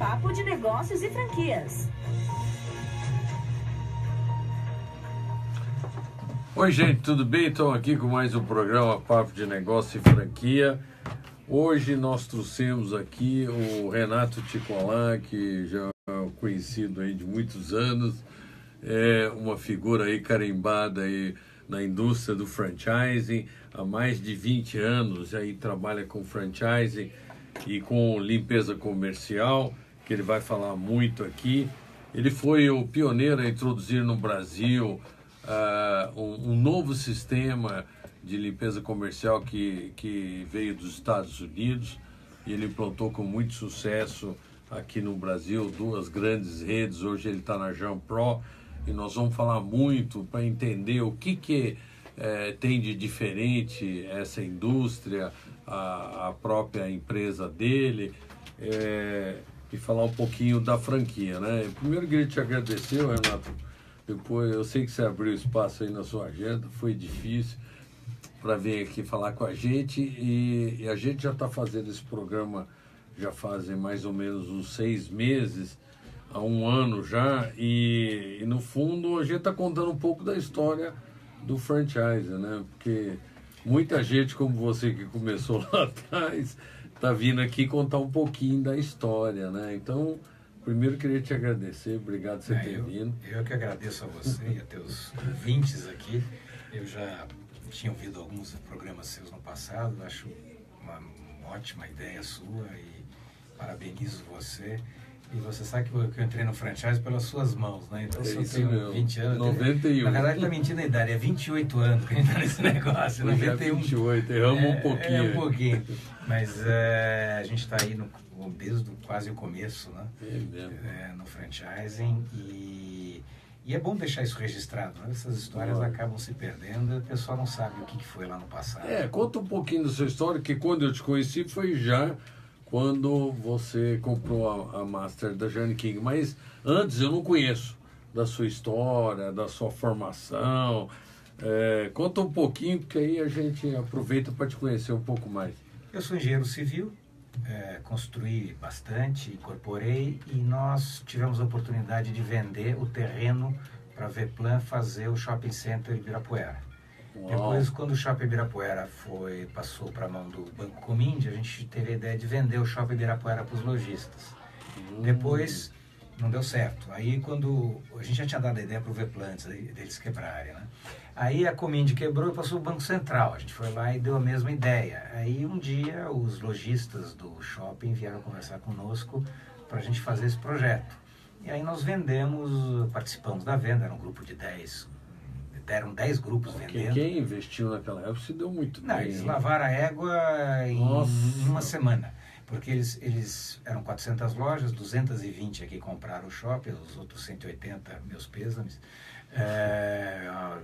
Papo de Negócios e Franquias. Oi, gente, tudo bem? Estamos aqui com mais um programa Papo de Negócio e Franquia. Hoje nós trouxemos aqui o Renato Ticolan, que já é conhecido aí de muitos anos, é uma figura aí carimbada aí na indústria do franchising há mais de 20 anos, aí trabalha com franchising e com limpeza comercial, que ele vai falar muito aqui. Ele foi o pioneiro a introduzir no Brasil um novo sistema de limpeza comercial que veio dos Estados Unidos, e ele implantou com muito sucesso aqui no Brasil 2 grandes redes. Hoje ele está na Jampro, e nós vamos falar muito para entender o que tem de diferente essa indústria, a própria empresa dele, e falar um pouquinho da franquia, né? Primeiro, eu queria te agradecer, Renato. Depois, eu sei que você abriu espaço aí na sua agenda, foi difícil para vir aqui falar com a gente, e a gente já está fazendo esse programa já fazem mais ou menos uns 6 meses, há 1 ano já, e no fundo a gente está contando um pouco da história do franchise, né? Porque muita gente como você que começou lá atrás está vindo aqui contar um pouquinho da história, né? Então, primeiro queria te agradecer, obrigado por você ter vindo. Eu que agradeço a você e a teus ouvintes aqui. Eu já tinha ouvido alguns programas seus no passado, acho uma ótima ideia sua e parabenizo você. E você sabe que eu entrei no franchise pelas suas mãos, né? Então, se eu tenho 20 anos... 91. Na verdade, está mentindo a idade, é 28 anos que a gente está nesse negócio. 91. 28, erramos um pouquinho. Um pouquinho. Mas a gente está aí desde quase o começo, né? No franchising. E é bom deixar isso registrado, né? Essas histórias acabam se perdendo, o pessoal não sabe o que foi lá no passado. Conta um pouquinho da sua história, que quando eu te conheci foi já quando você comprou a Master da Jane King. Mas antes eu não conheço da sua história, da sua formação. Conta um pouquinho, porque aí a gente aproveita para te conhecer um pouco mais. Eu sou engenheiro civil, construí bastante, incorporei, e nós tivemos a oportunidade de vender o terreno para a Veplan fazer o Shopping Center Ibirapuera. Uau. Depois, quando o Shopping Ibirapuera passou para a mão do Banco Comind, a gente teve a ideia de vender o Shopping Ibirapuera para os lojistas. Depois, não deu certo. Aí, quando a gente já tinha dado a ideia para o Veplan antes deles quebrarem, né? Aí a Comind quebrou e passou o Banco Central. A gente foi lá e deu a mesma ideia. Aí um dia os lojistas do shopping vieram conversar conosco para a gente fazer esse projeto. E aí nós participamos da venda, era um grupo de 10. Deram 10 grupos vendendo. Quem investiu naquela época se deu muito bem. Não, eles lavaram a égua em uma semana. Porque eles eram 400 lojas, 220 aqui compraram o shopping, os outros 180, meus pêsames.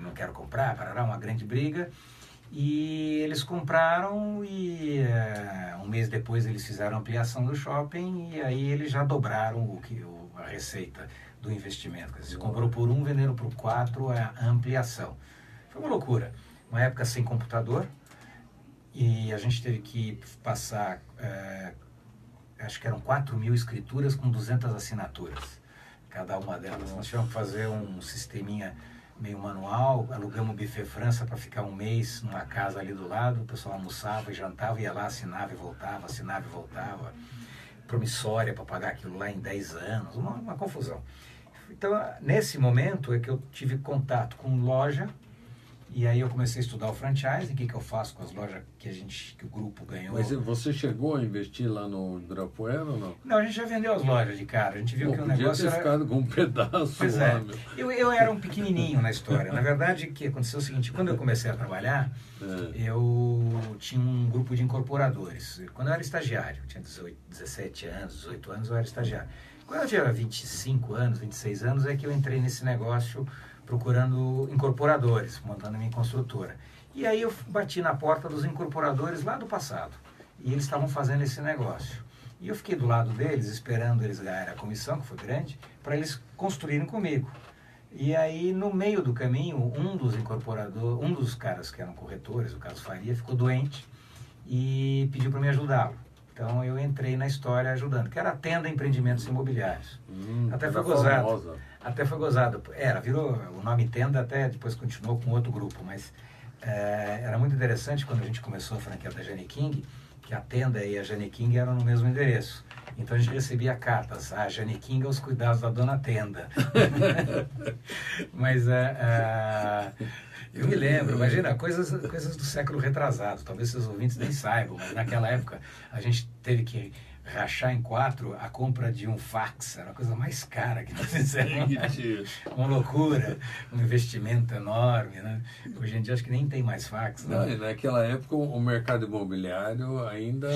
Não quero comprar, parará, uma grande briga. E eles compraram e 1 mês depois eles fizeram a ampliação do shopping, e aí eles já dobraram a receita do investimento. Quer dizer, comprou por 1, venderam por 4 a ampliação. Foi uma loucura. Uma época sem computador, e a gente teve que passar, acho que eram 4.000 escrituras com 200 assinaturas. Cada uma delas. Nós tivemos que fazer um sisteminha meio manual, alugamos o Buffet França para ficar 1 mês numa casa ali do lado, o pessoal almoçava e jantava, ia lá, assinava e voltava, promissória para pagar aquilo lá em 10 anos, uma confusão. Então, nesse momento é que eu tive contato com loja, e aí eu comecei a estudar o franchising, o que eu faço com as lojas que o grupo ganhou. Mas você chegou a investir lá no Ibirapuera ou não? Não, a gente já vendeu as lojas de cara, a gente viu que o negócio podia ter ficado com um pedaço pois lá, meu. Eu era um pequenininho na história. Na verdade, o que aconteceu é o seguinte: quando eu comecei a trabalhar, eu tinha um grupo de incorporadores. Quando eu era estagiário, eu tinha 17 anos, 18 anos, eu era estagiário. Quando eu tinha 25 anos, 26 anos, é que eu entrei nesse negócio procurando incorporadores, montando a minha construtora. E aí eu bati na porta dos incorporadores lá do passado, e eles estavam fazendo esse negócio. E eu fiquei do lado deles, esperando eles ganharem a comissão, que foi grande, para eles construírem comigo. E aí, no meio do caminho, um dos caras que eram corretores, o Carlos Faria, ficou doente e pediu para me ajudá-lo. Então eu entrei na história ajudando, que era a Tenda Empreendimentos Imobiliários. Até foi gozado. Famosa. Até foi gozado. Virou o nome Tenda, até depois continuou com outro grupo, mas era muito interessante quando a gente começou a franquia da Jane King, que a Tenda e a Jane King eram no mesmo endereço. Então a gente recebia cartas, a Jane King aos cuidados da dona Tenda. Mas eu me lembro, imagina, coisas do século retrasado, talvez seus ouvintes nem saibam, mas naquela época a gente teve que rachar em 4 a compra de um fax, era a coisa mais cara que nós fizemos. Uma loucura, um investimento enorme, né? Hoje em dia acho que nem tem mais fax. Né? Não, naquela época o mercado imobiliário ainda...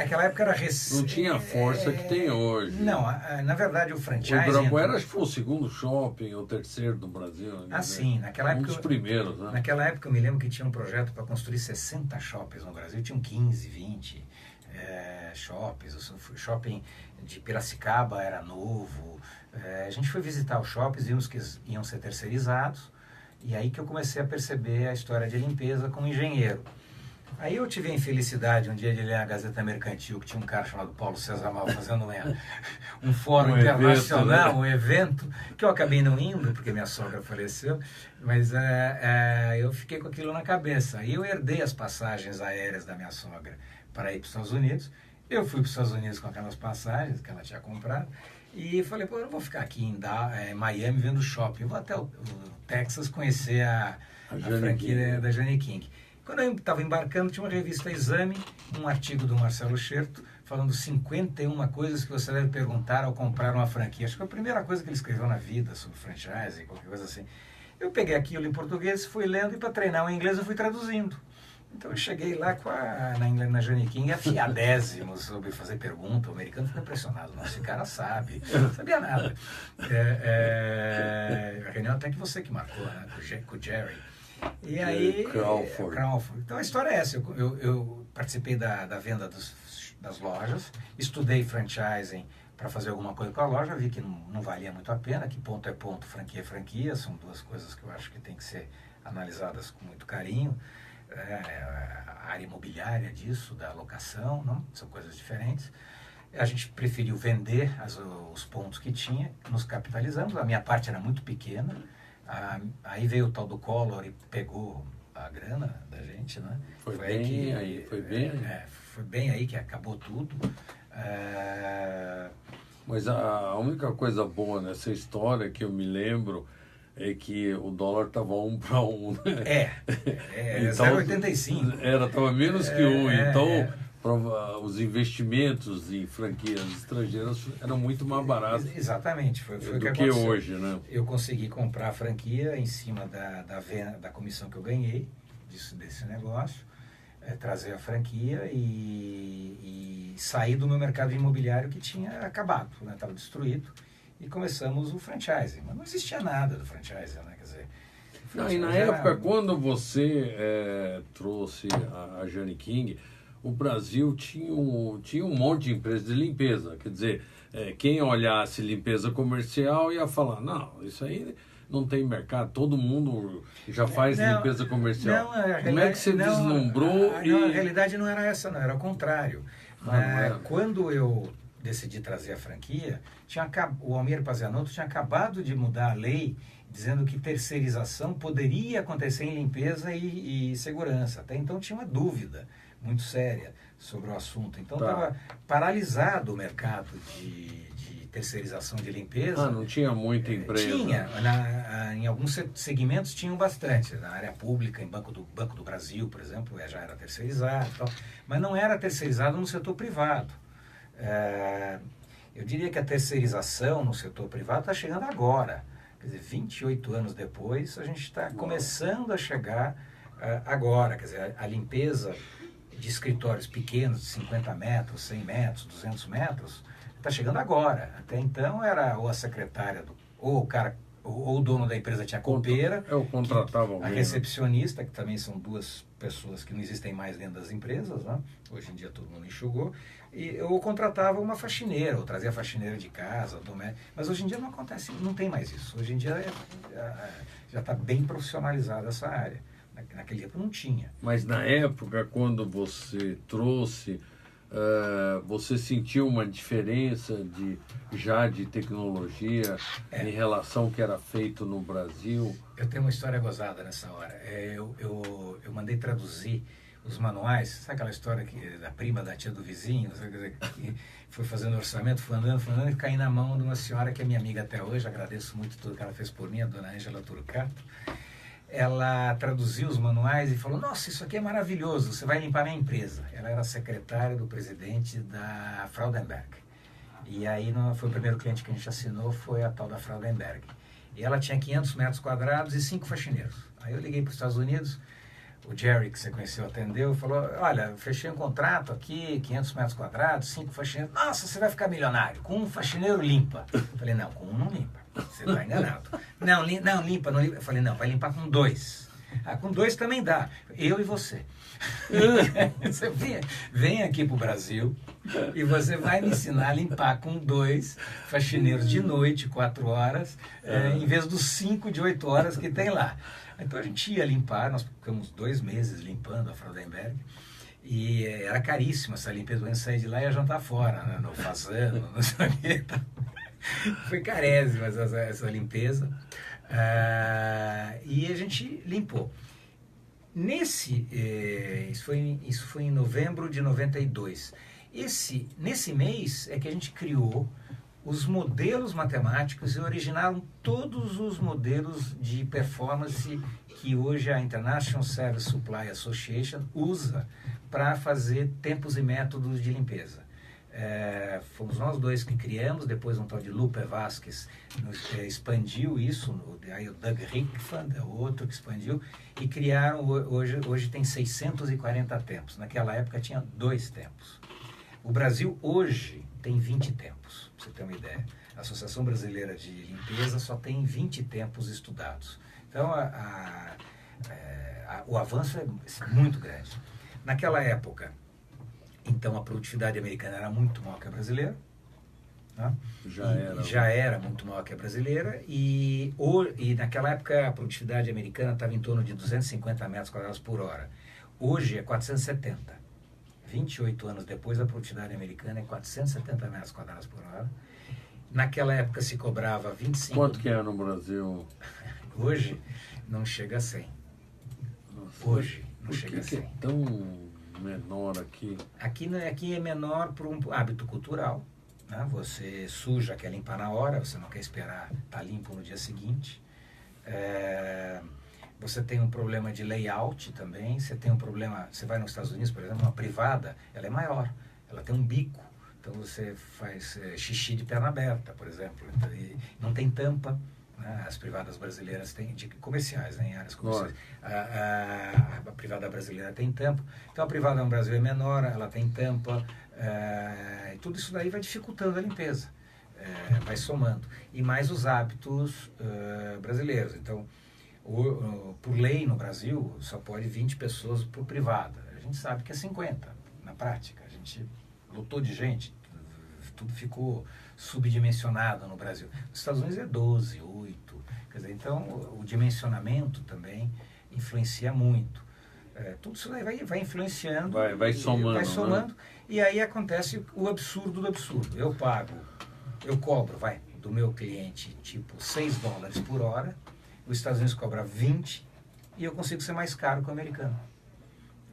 aquela época era... Não tinha a força que tem hoje. Não, na verdade o franchising... O Ibirapuera acho que foi o segundo shopping, ou o terceiro do Brasil. Né? Sim, naquela época... Um dos primeiros, né? Naquela época eu me lembro que tinha um projeto para construir 60 shoppings no Brasil, tinham 15, 20 shoppings. O shopping de Piracicaba era novo. A gente foi visitar os shoppings, vimos que iam ser terceirizados, e aí que eu comecei a perceber a história de limpeza como engenheiro. Aí eu tive a infelicidade um dia de ler a Gazeta Mercantil, que tinha um cara chamado Paulo César Mal fazendo um fórum internacional, evento, né? Um evento, que eu acabei não indo, porque minha sogra faleceu, mas eu fiquei com aquilo na cabeça. Aí eu herdei as passagens aéreas da minha sogra para ir para os Estados Unidos. Eu fui para os Estados Unidos com aquelas passagens que ela tinha comprado, e falei, eu não vou ficar aqui em Miami vendo shopping, eu vou até o Texas conhecer a franquia da Jane King. Quando eu estava embarcando, tinha uma revista Exame, um artigo do Marcelo Scherto, falando 51 coisas que você deve perguntar ao comprar uma franquia. Acho que foi a primeira coisa que ele escreveu na vida sobre franchise, qualquer coisa assim. Eu peguei aquilo em português, fui lendo, e para treinar o inglês eu fui traduzindo. Então eu cheguei lá na Jane King, afiadésimo sobre fazer pergunta. O americano fica impressionado. Nossa, esse cara sabe. Não sabia nada. A reunião até que você que marcou, né, com o Jerry. E aí... Crawford. Então a história é essa. Eu participei da venda das lojas, estudei franchising para fazer alguma coisa com a loja, vi que não valia muito a pena, que ponto é ponto, franquia é franquia, são duas coisas que eu acho que tem que ser analisadas com muito carinho. A área imobiliária disso, da locação, não? São coisas diferentes. A gente preferiu vender os pontos que tinha, nos capitalizamos, a minha parte era muito pequena, aí veio o tal do Collor e pegou a grana da gente, né? Foi bem aí que acabou tudo. Mas a única coisa boa nessa história que eu me lembro é que o dólar estava 1 para 1, né? Então, 0,85. Estava menos que 1. Então, os investimentos em franquias estrangeiras eram muito mais baratos. Exatamente. Foi do que hoje, né? Eu consegui comprar a franquia em cima da comissão que eu ganhei desse negócio, trazer a franquia e sair do meu mercado imobiliário que tinha acabado, né? Estava destruído. E começamos o franchising, mas não existia nada do franchising, né? Quer dizer, e na época, quando você trouxe a Jane King, o Brasil tinha um monte de empresas de limpeza. Quer dizer, quem olhasse limpeza comercial ia falar, não, isso aí não tem mercado, todo mundo já faz limpeza comercial. Como é que você deslumbrou? A realidade não era essa, não, era o contrário. Quando eu decidi trazer a franquia, o Almir Pazianotto tinha acabado de mudar a lei dizendo que terceirização poderia acontecer em limpeza e segurança. Até então tinha uma dúvida muito séria sobre o assunto. Então estava paralisado o mercado de terceirização de limpeza. Não tinha muita empresa. Tinha, em alguns segmentos tinham bastante. Na área pública, em Banco do Brasil, por exemplo, já era terceirizado, mas não era terceirizado no setor privado. Eu diria que a terceirização no setor privado está chegando agora. Quer dizer, 28 anos depois, a gente está começando a chegar agora. Quer dizer, a limpeza de escritórios pequenos, de 50 metros, 100 metros, 200 metros, está chegando agora. Até então era ou a secretária, ou o dono da empresa tinha copeira, a recepcionista, que também são duas pessoas que não existem mais dentro das empresas, né? Hoje em dia todo mundo enxugou, ou contratava uma faxineira, ou trazia faxineira de casa, mas hoje em dia não acontece, não tem mais isso. Hoje em dia já está bem profissionalizada essa área. Naquele tempo não tinha. Mas na época, quando você trouxe você sentiu uma diferença de tecnologia em relação ao que era feito no Brasil? Eu tenho uma história gozada nessa hora. Eu mandei traduzir os manuais, sabe aquela história da prima da tia do vizinho, que foi fazendo orçamento, foi andando, e caí na mão de uma senhora que é minha amiga até hoje, agradeço muito tudo que ela fez por mim, a dona Ângela Turcato. Ela traduziu os manuais e falou, nossa, isso aqui é maravilhoso, você vai limpar minha empresa. Ela era secretária do presidente da Fraudenberg. E aí foi o primeiro cliente que a gente assinou, foi a tal da Fraudenberg. E ela tinha 500 metros quadrados e 5 faxineiros. Aí eu liguei para os Estados Unidos, o Jerry, que você conheceu, atendeu e falou, olha, fechei um contrato aqui, 500 metros quadrados, 5 faxineiros. Nossa, você vai ficar milionário, com um faxineiro limpa. Eu falei, não, com um não limpa, você está enganado. Não, limpa. Eu falei, não, vai limpar com 2. Ah, com 2 também dá, eu e você. Você vem aqui para o Brasil e você vai me ensinar a limpar com 2 faxineiros de noite, 4 horas, em vez dos 5 de 8 horas que tem lá. Então a gente ia limpar, nós ficamos 2 meses limpando a Fraudenberg e era caríssima essa limpeza, a gente saía de lá e ia jantar fora, né, no fazano, não sei o que. Foi carésima essa limpeza e a gente limpou. Isso foi em novembro de 92. Nesse mês é que a gente criou os modelos matemáticos e originaram todos os modelos de performance que hoje a International Service Supply Association usa para fazer tempos e métodos de limpeza. Fomos nós 2 que criamos, depois um tal de Lupe Vasquez expandiu isso, aí o Doug Rickfand é o outro que expandiu, e criaram, hoje tem 640 tempos, naquela época tinha 2 tempos. O Brasil hoje tem 20 tempos, para você ter uma ideia. A Associação Brasileira de Limpeza só tem 20 tempos estudados. Então, o avanço é muito grande. Naquela época, então, a produtividade americana era muito maior que a brasileira. Né? Já era muito maior que a brasileira. E naquela época, a produtividade americana estava em torno de 250 metros quadrados por hora. Hoje é 470. 28 anos depois, a produtividade americana é 470 metros quadrados por hora. Naquela época se cobrava 25... Quanto que é no Brasil? Hoje não chega a 100. Nossa, hoje não chega a 100. É tão menor aqui? Aqui é menor por um hábito cultural. Né? Você suja, quer limpar na hora, você não quer esperar estar limpo no dia seguinte. Você tem um problema de layout também, você tem um problema, você vai nos Estados Unidos, por exemplo, uma privada, ela é maior, ela tem um bico, então você faz xixi de perna aberta, por exemplo, então, não tem tampa, né? As privadas brasileiras têm, de comerciais, né? Em áreas comerciais, a privada brasileira tem tampa, então a privada no Brasil é menor, ela tem tampa, e tudo isso daí vai dificultando a limpeza, vai somando, e mais os hábitos brasileiros, então por lei no Brasil só pode 20 pessoas por privada, a gente sabe que é 50 na prática, a gente lotou de gente, tudo ficou subdimensionado no Brasil. Nos Estados Unidos é 12, 8, quer dizer, então o dimensionamento também influencia muito. Tudo isso vai influenciando, vai somando, né? E aí acontece o absurdo do absurdo. Eu cobro, do meu cliente tipo $6 por hora, os Estados Unidos cobra 20 e eu consigo ser mais caro que o americano.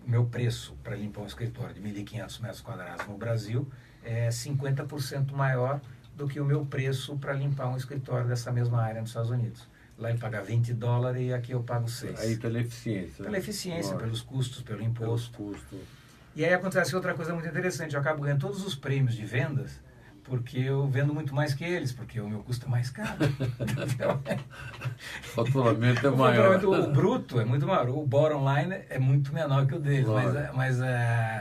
O meu preço para limpar um escritório de 1.500 metros quadrados no Brasil é 50% maior do que o meu preço para limpar um escritório dessa mesma área nos Estados Unidos. Lá ele paga $20 e aqui eu pago 6. Aí pela eficiência. Pela eficiência, pelos custos, pelo imposto. E aí acontece outra coisa muito interessante, eu acabo ganhando todos os prêmios de vendas porque eu vendo muito mais que eles, porque o meu custo é mais caro. O faturamento é maior. O bruto é muito maior, o bottom line é muito menor que o deles, mas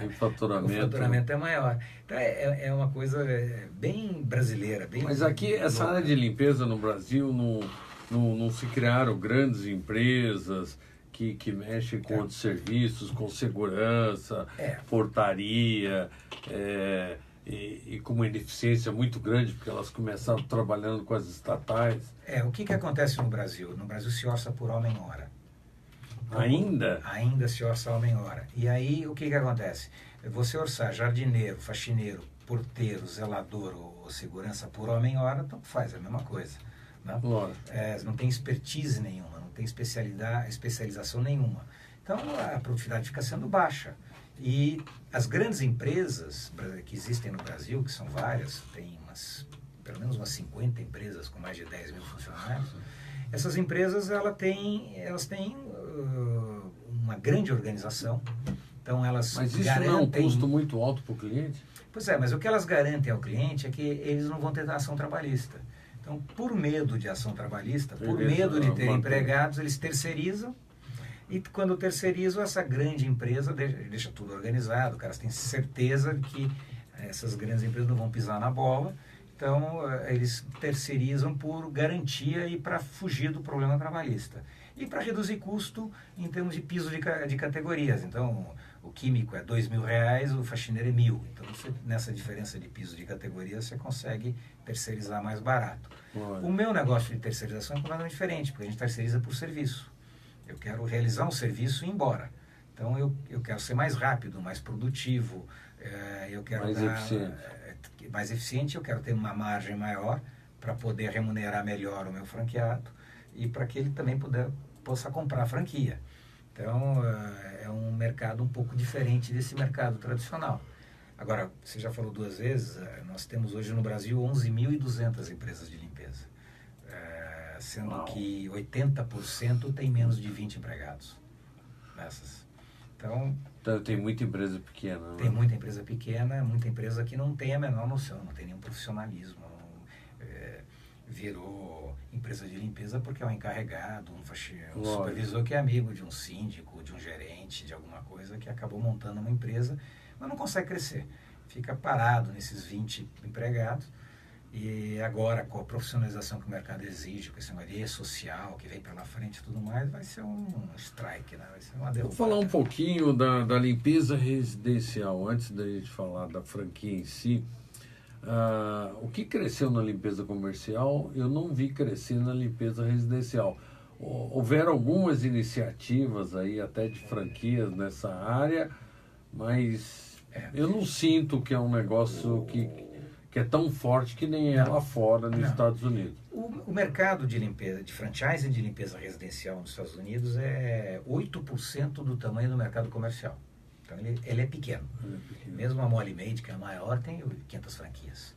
o faturamento é maior. Então é uma coisa bem brasileira. Mas aqui, essa área de limpeza no Brasil, não se criaram grandes empresas que mexem com outros serviços, com segurança, portaria, e com uma ineficiência muito grande, porque elas começaram trabalhando com as estatais. O que acontece no Brasil? No Brasil se orça por homem-hora. Ainda? Ainda se orça homem-hora. E aí o que acontece? você orçar jardineiro, faxineiro, porteiro, zelador ou segurança por homem-hora, então faz a mesma coisa. Né? Não tem expertise nenhuma, não tem especialização nenhuma. Então a produtividade fica sendo baixa. E as grandes empresas que existem no Brasil, que são várias, tem pelo menos umas 50 empresas com mais de 10 mil funcionários, essas empresas elas têm uma grande organização. Então elas Mas isso não é um custo muito alto para o cliente? Pois é, mas o que elas garantem ao cliente é que eles não vão ter ação trabalhista. Então, por medo de ação trabalhista, por medo de ter empregados, eles terceirizam. E quando terceirizam, essa grande empresa deixa tudo organizado. Os caras têm certeza de que essas grandes empresas não vão pisar na bola. Então, eles terceirizam por garantia e para fugir do problema trabalhista. E para reduzir custo em termos de piso de categorias. Então, o químico é R$2.000, o faxineiro é R$1.000. Então, nessa diferença de piso de categoria, você consegue terceirizar mais barato. Olha. O meu negócio de terceirização é completamente diferente, porque a gente terceiriza por serviço. Eu quero realizar um serviço e ir embora. Então, eu quero ser mais rápido, mais produtivo, eu quero mais eficiente, eu quero ter uma margem maior para poder remunerar melhor o meu franqueado e para que ele também possa comprar a franquia. Então, é um mercado um pouco diferente desse mercado tradicional. Agora, você já falou 2 vezes, nós temos hoje no Brasil 11.200 empresas de limpeza, sendo que 80% tem menos de 20 empregados nessas. Então, tem muita empresa pequena. Né? Tem muita empresa pequena, muita empresa que não tem a menor noção, não tem nenhum profissionalismo. Virou empresa de limpeza porque é um encarregado, um supervisor que é amigo de um síndico, de um gerente, de alguma coisa, que acabou montando uma empresa, mas não consegue crescer. Fica parado nesses 20 empregados. E agora, com a profissionalização que o mercado exige, com esse negócio social que vem pela frente e tudo mais, vai ser um strike, né? Vai ser uma derrubada. Vou falar um pouquinho da limpeza residencial, antes da gente falar da franquia em si. O que cresceu na limpeza comercial, eu não vi crescer na limpeza residencial. Houveram algumas iniciativas aí, até de franquias nessa área, mas eu não sinto que é um negócio que é tão forte que nem é lá fora, nos Estados Unidos. O mercado de limpeza, de franchise de limpeza residencial nos Estados Unidos é 8% do tamanho do mercado comercial. Então ele é pequeno. Mesmo a Molly Maid, que é a maior, tem 500 franquias.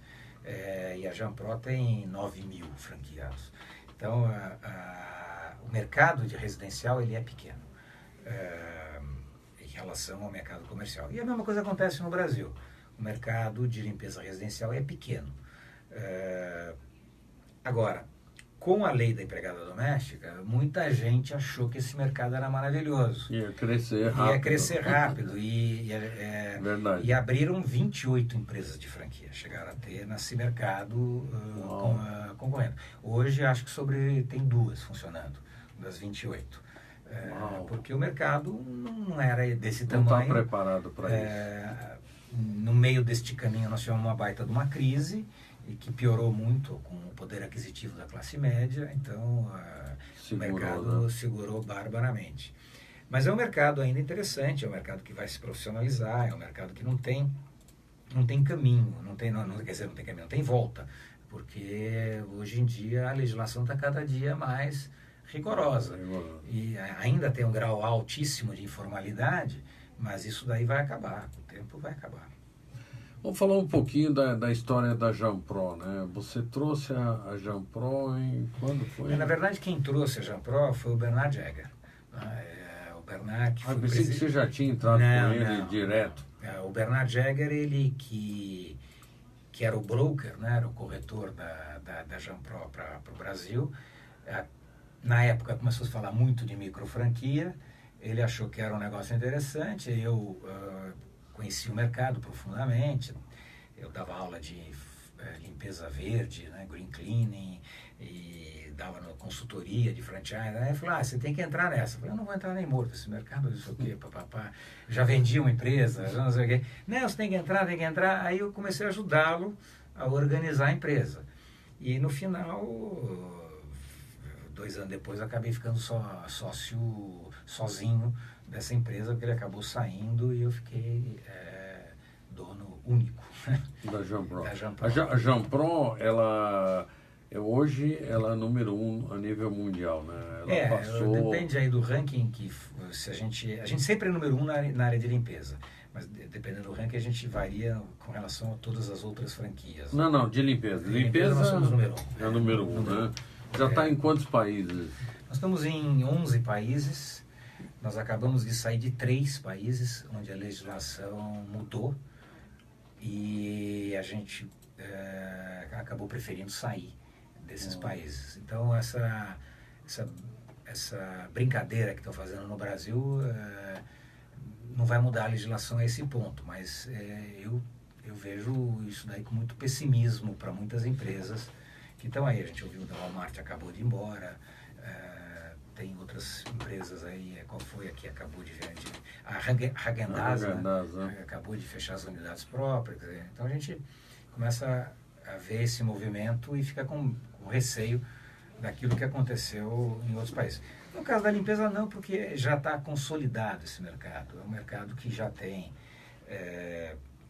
E a Jampro tem 9.000 franqueados. Então o mercado de residencial ele é pequeno em relação ao mercado comercial. E a mesma coisa acontece no Brasil. O mercado de limpeza residencial é pequeno. Agora, com a lei da empregada doméstica, muita gente achou que esse mercado era maravilhoso. Ia crescer rápido. E abriram 28 empresas de franquia. Chegaram a ter nesse mercado concorrendo. Hoje, acho que tem 2 funcionando, das 28. Porque o mercado não era desse tamanho. Não está preparado para isso. No meio deste caminho, nós tivemos uma baita de uma crise, e que piorou muito com o poder aquisitivo da classe média, então o mercado segurou barbaramente. Mas é um mercado ainda interessante, é um mercado que vai se profissionalizar, é um mercado que não tem caminho, não tem caminho, não tem volta, porque hoje em dia a legislação está cada dia mais rigorosa. E ainda tem um grau altíssimo de informalidade, mas isso daí vai acabar, com o tempo vai acabar. Vamos falar um pouquinho da história da Jampro, né? Você trouxe a Jampro quando foi? Na verdade, quem trouxe a Jampro foi o Bernard Jäger. O Bernard, que foi pensei que você já tinha entrado com ele direto. O Bernard Jäger, ele que era o broker, né? Era o corretor da Jampro para o Brasil. Na época começou a falar muito de microfranquia. Ele achou que era um negócio interessante. Eu conheci o mercado profundamente. Eu dava aula de limpeza verde, né, green cleaning, e dava consultoria de franchise. Aí eu falei, você tem que entrar nessa. Eu falei, eu não vou entrar nem morto nesse mercado, não sei o quê, papapá. Já vendi uma empresa, não sei o quê. Não, você tem que entrar. Aí eu comecei a ajudá-lo a organizar a empresa. E no final, 2 anos depois, eu acabei ficando sócio sozinho dessa empresa, porque ele acabou saindo e eu fiquei Da Jampron. Da Jampron. A Jampron, ela hoje ela é número 1 a nível mundial, né? Ela passou... Depende aí do ranking que se a gente sempre é número 1 na área de limpeza. Mas dependendo do ranking, a gente varia com relação a todas as outras franquias. Não, de limpeza. De limpeza nós somos número 1. É número 1, né? Já está em quantos países? Nós estamos em 11 países. Nós acabamos de sair de 3 países onde a legislação mudou e a gente acabou preferindo sair desses países. Então, essa brincadeira que estão fazendo no Brasil não vai mudar a legislação a esse ponto, mas eu vejo isso daí com muito pessimismo para muitas empresas que estão aí. A gente ouviu da Walmart acabou de ir embora, tem outras empresas aí, qual foi a que acabou de vender? A Häagen-Dazs, né? Acabou de fechar as unidades próprias. Então a gente começa a ver esse movimento e fica com receio daquilo que aconteceu em outros países. No caso da limpeza não, porque já está consolidado esse mercado. É um mercado que já tem,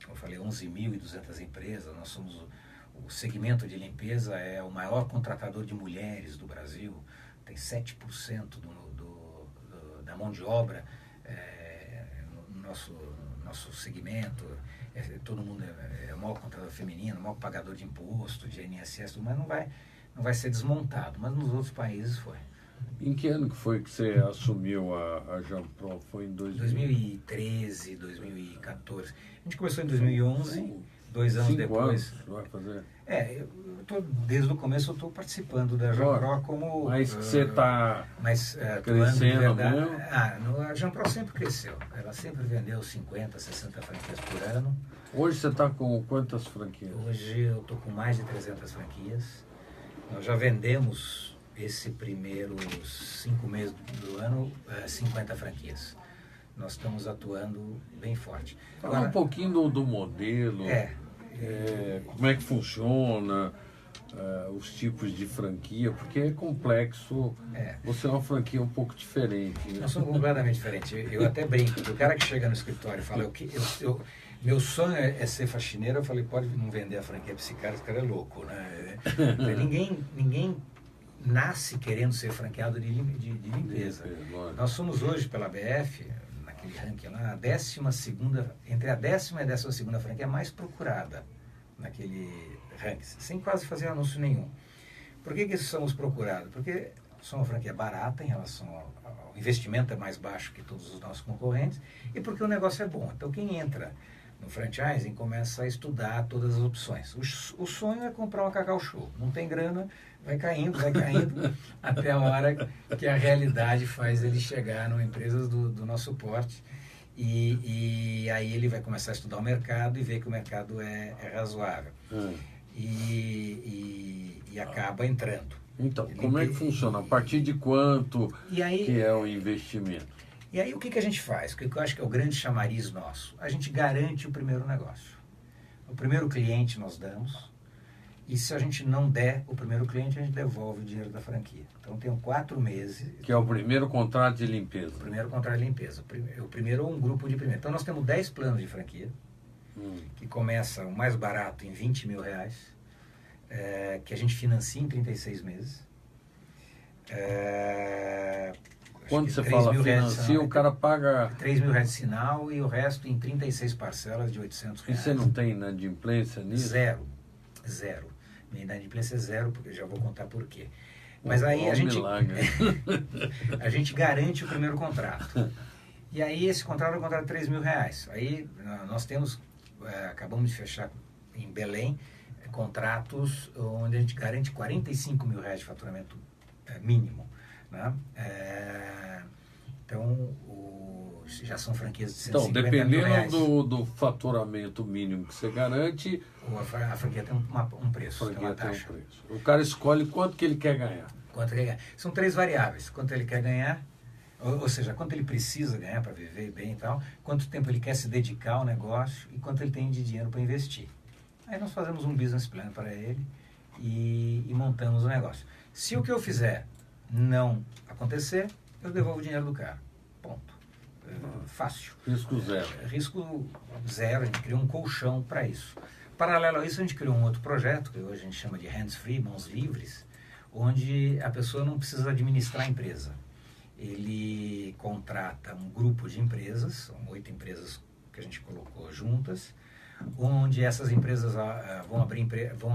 como eu falei, 11.200 empresas. Nós somos o segmento de limpeza é o maior contratador de mulheres do Brasil. Tem 7% da mão de obra no nosso segmento. Todo mundo é o maior contratador feminino, o maior pagador de imposto, de INSS, mas não vai ser desmontado. Mas nos outros países foi. Em que ano que foi que você assumiu a Jampron? Foi em 2013, 2014. A gente começou em 2011, 2 anos depois. 5 anos, vai fazer? Desde o começo eu estou participando da Jampron como... Mas você está crescendo mesmo? A Jampron sempre cresceu. Ela sempre vendeu 50, 60 franquias por ano. Hoje você está com quantas franquias? Hoje eu estou com mais de 300 franquias. Nós já vendemos... Esse primeiros 5 meses do ano, 50 franquias. Nós estamos atuando bem forte. Fala um pouquinho do modelo, como é que funciona, os tipos de franquia, porque é complexo. Você é uma franquia um pouco diferente. Né? Nós somos completamente diferentes. Eu até brinco. O cara que chega no escritório e fala, meu sonho é ser faxineiro, eu falei, pode não vender a franquia para esse cara é louco. Né? Ninguém nasce querendo ser franqueado de limpeza. Nós somos hoje, pela BF, naquele ranking lá, entre a 10ª e a 12ª franquia mais procurada naquele ranking, sem quase fazer anúncio nenhum. Por que somos procurados? Porque somos uma franquia barata em relação ao investimento, é mais baixo que todos os nossos concorrentes, e porque o negócio é bom. Então quem entra no franchising começa a estudar todas as opções. O sonho é comprar uma Cacau Show. Não tem grana, vai caindo, até a hora que a realidade faz ele chegar numa empresa do nosso porte. E aí ele vai começar a estudar o mercado e ver que o mercado é razoável. E acaba entrando. Então, como é que funciona? A partir de quanto que é o investimento? E aí o que a gente faz? O que eu acho que é o grande chamariz nosso? A gente garante o primeiro negócio. O primeiro cliente nós damos, e se a gente não der o primeiro cliente, a gente devolve o dinheiro da franquia. Então tem 4 meses... Que é o primeiro contrato de limpeza. O primeiro contrato de limpeza. O primeiro é um grupo de primeiro. Então nós temos 10 planos de franquia, que começa o mais barato em R$20 mil, que a gente financia em 36 meses. Quando você fala financia, o cara paga... R$3 mil de sinal e o resto em 36 parcelas de R$800. E você não tem inadimplência nisso? Zero. Minha inadimplência é zero, porque eu já vou contar por quê. Mas aí a gente garante o primeiro contrato. E aí esse contrato é um contrato de R$3 mil. Aí nós temos, acabamos de fechar em Belém, contratos onde a gente garante R$45 mil de faturamento mínimo. Né? Então, já são franquias de 150 mil reais. Então, dependendo do faturamento mínimo que você garante... A franquia tem um preço, tem uma taxa. O cara escolhe quanto que ele quer ganhar. São 3 variáveis. Quanto ele quer ganhar, ou seja, quanto ele precisa ganhar para viver bem e tal, quanto tempo ele quer se dedicar ao negócio e quanto ele tem de dinheiro para investir. Aí nós fazemos um business plan para ele e montamos o negócio. Se o que eu fizer não acontecer, eu devolvo o dinheiro do cara. Ponto. Fácil. Risco zero. Risco zero, a gente cria um colchão para isso. Paralelo a isso, a gente criou um outro projeto, que hoje a gente chama de Hands Free, Mãos Livres, onde a pessoa não precisa administrar a empresa. Ele contrata um grupo de empresas, são 8 empresas que a gente colocou juntas, onde essas empresas vão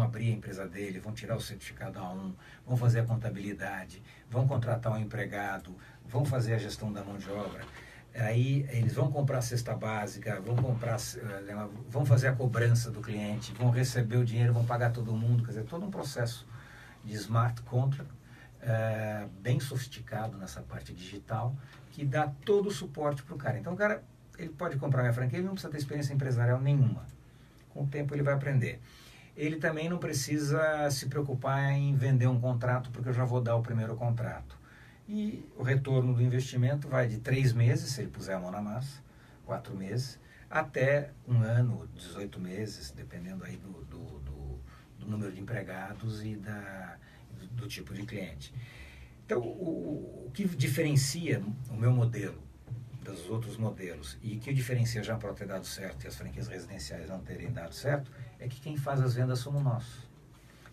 abrir a empresa dele, vão tirar o certificado A1, vão fazer a contabilidade, vão contratar um empregado, vão fazer a gestão da mão de obra. Aí eles vão comprar a cesta básica, vão fazer a cobrança do cliente, vão receber o dinheiro, vão pagar todo mundo, quer dizer, todo um processo de smart contract, bem sofisticado nessa parte digital, que dá todo o suporte para o cara. Então o cara, ele pode comprar minha franquia e não precisa ter experiência empresarial nenhuma. Com o tempo ele vai aprender. Ele também não precisa se preocupar em vender um contrato, porque eu já vou dar o primeiro contrato. E o retorno do investimento vai de 3 meses, se ele puser a mão na massa, 4 meses, até 1 ano, 18 meses, dependendo aí do número de empregados e do tipo de cliente. Então, o que diferencia o meu modelo dos outros modelos e que diferencia já para ter dado certo e as franquias residenciais não terem dado certo, é que quem faz as vendas somos nós.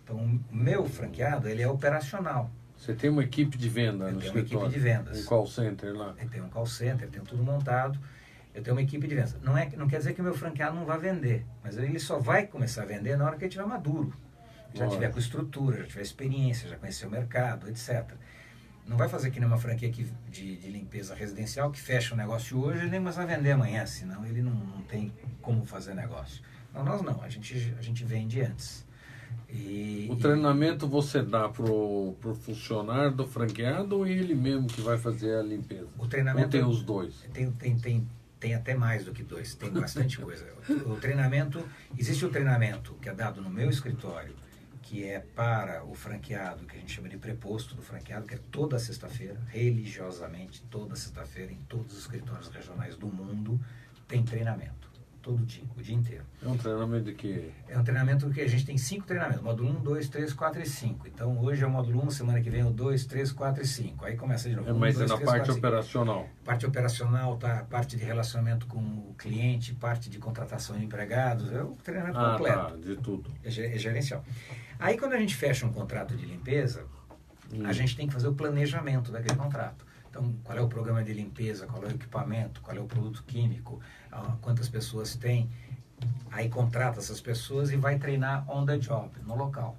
Então, o meu franqueado, ele é operacional. Você tem uma equipe de venda no escritório? Eu tenho uma equipe de vendas. Um call center lá? Eu tenho um call center, tenho tudo montado. Eu tenho uma equipe de vendas. Não quer dizer que o meu franqueado não vai vender, mas ele só vai começar a vender na hora que ele estiver maduro. Já tiver com estrutura, já tiver experiência, já conhecer o mercado, etc. Não vai fazer que nem uma franquia de limpeza residencial que fecha o negócio hoje e nem mais vai vender amanhã, senão ele não tem como fazer negócio. Não, nós não, a gente vende antes. O treinamento você dá pro funcionário do franqueado ou ele mesmo que vai fazer a limpeza? O treinamento... Ou tem os dois? Tem até mais do que 2, tem bastante coisa. Existe o treinamento que é dado no meu escritório, que é para o franqueado, que a gente chama de preposto do franqueado, que é toda sexta-feira, religiosamente, toda sexta-feira, em todos os escritórios regionais do mundo, tem treinamento. Todo dia, o dia inteiro. É um treinamento de quê? É um treinamento que a gente tem 5 treinamentos, módulo 1, 2, 3, 4 e 5. Então hoje é o módulo 1, semana que vem é o 2, 3, 4 e 5. Aí começa de novo. Mas 1, 2, é na 3, parte 4, operacional. Parte operacional, tá? Parte de relacionamento com o cliente, parte de contratação de empregados, é o treinamento completo. Tá, de tudo. É gerencial. Aí quando a gente fecha um contrato de limpeza, a gente tem que fazer o planejamento daquele contrato. Então, qual é o programa de limpeza, qual é o equipamento, qual é o produto químico, quantas pessoas tem. Aí contrata essas pessoas e vai treinar on the job, no local.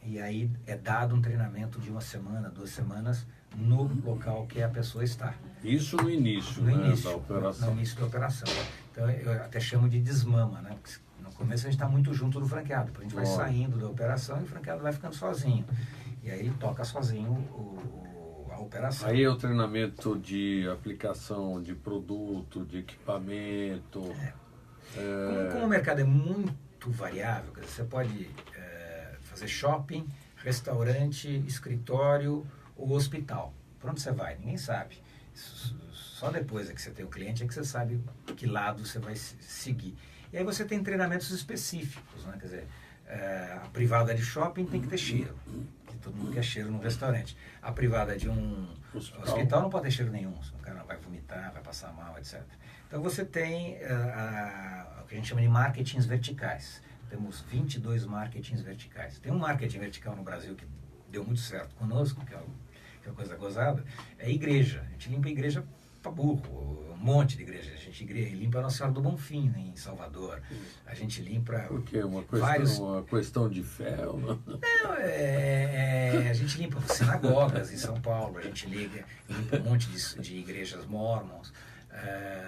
E aí é dado um treinamento de 1 semana, 2 semanas, no local que a pessoa está. Isso no início, da operação. No início da operação. Então, eu até chamo de desmama, né? Porque no começo a gente está muito junto do franqueado, depois a gente vai saindo da operação e o franqueado vai ficando sozinho. E aí ele toca sozinho a operação. Aí é o treinamento de aplicação de produto, de equipamento. Como o mercado é muito variável, quer dizer, você pode fazer shopping, restaurante, escritório ou hospital. Para onde você vai? Ninguém sabe. Só depois que você tem o cliente é que você sabe que lado você vai seguir. E aí você tem treinamentos específicos, né? Quer dizer, a privada de shopping tem que ter cheiro, que todo mundo quer cheiro no restaurante. A privada de um hospital não pode ter cheiro nenhum, o cara vai vomitar, vai passar mal, etc. Então você tem o que a gente chama de marketings verticais. Temos 22 marketings verticais. Tem um marketing vertical no Brasil que deu muito certo conosco, que é uma coisa gozada, é a igreja. A gente limpa a igreja para burro, um monte de igreja. A gente limpa a Nossa Senhora do Bonfim, né, em Salvador. A gente limpa... Por quê? Uma questão de fé? Ou não? Não, a gente limpa sinagogas em São Paulo, a gente limpa um monte de igrejas mormons,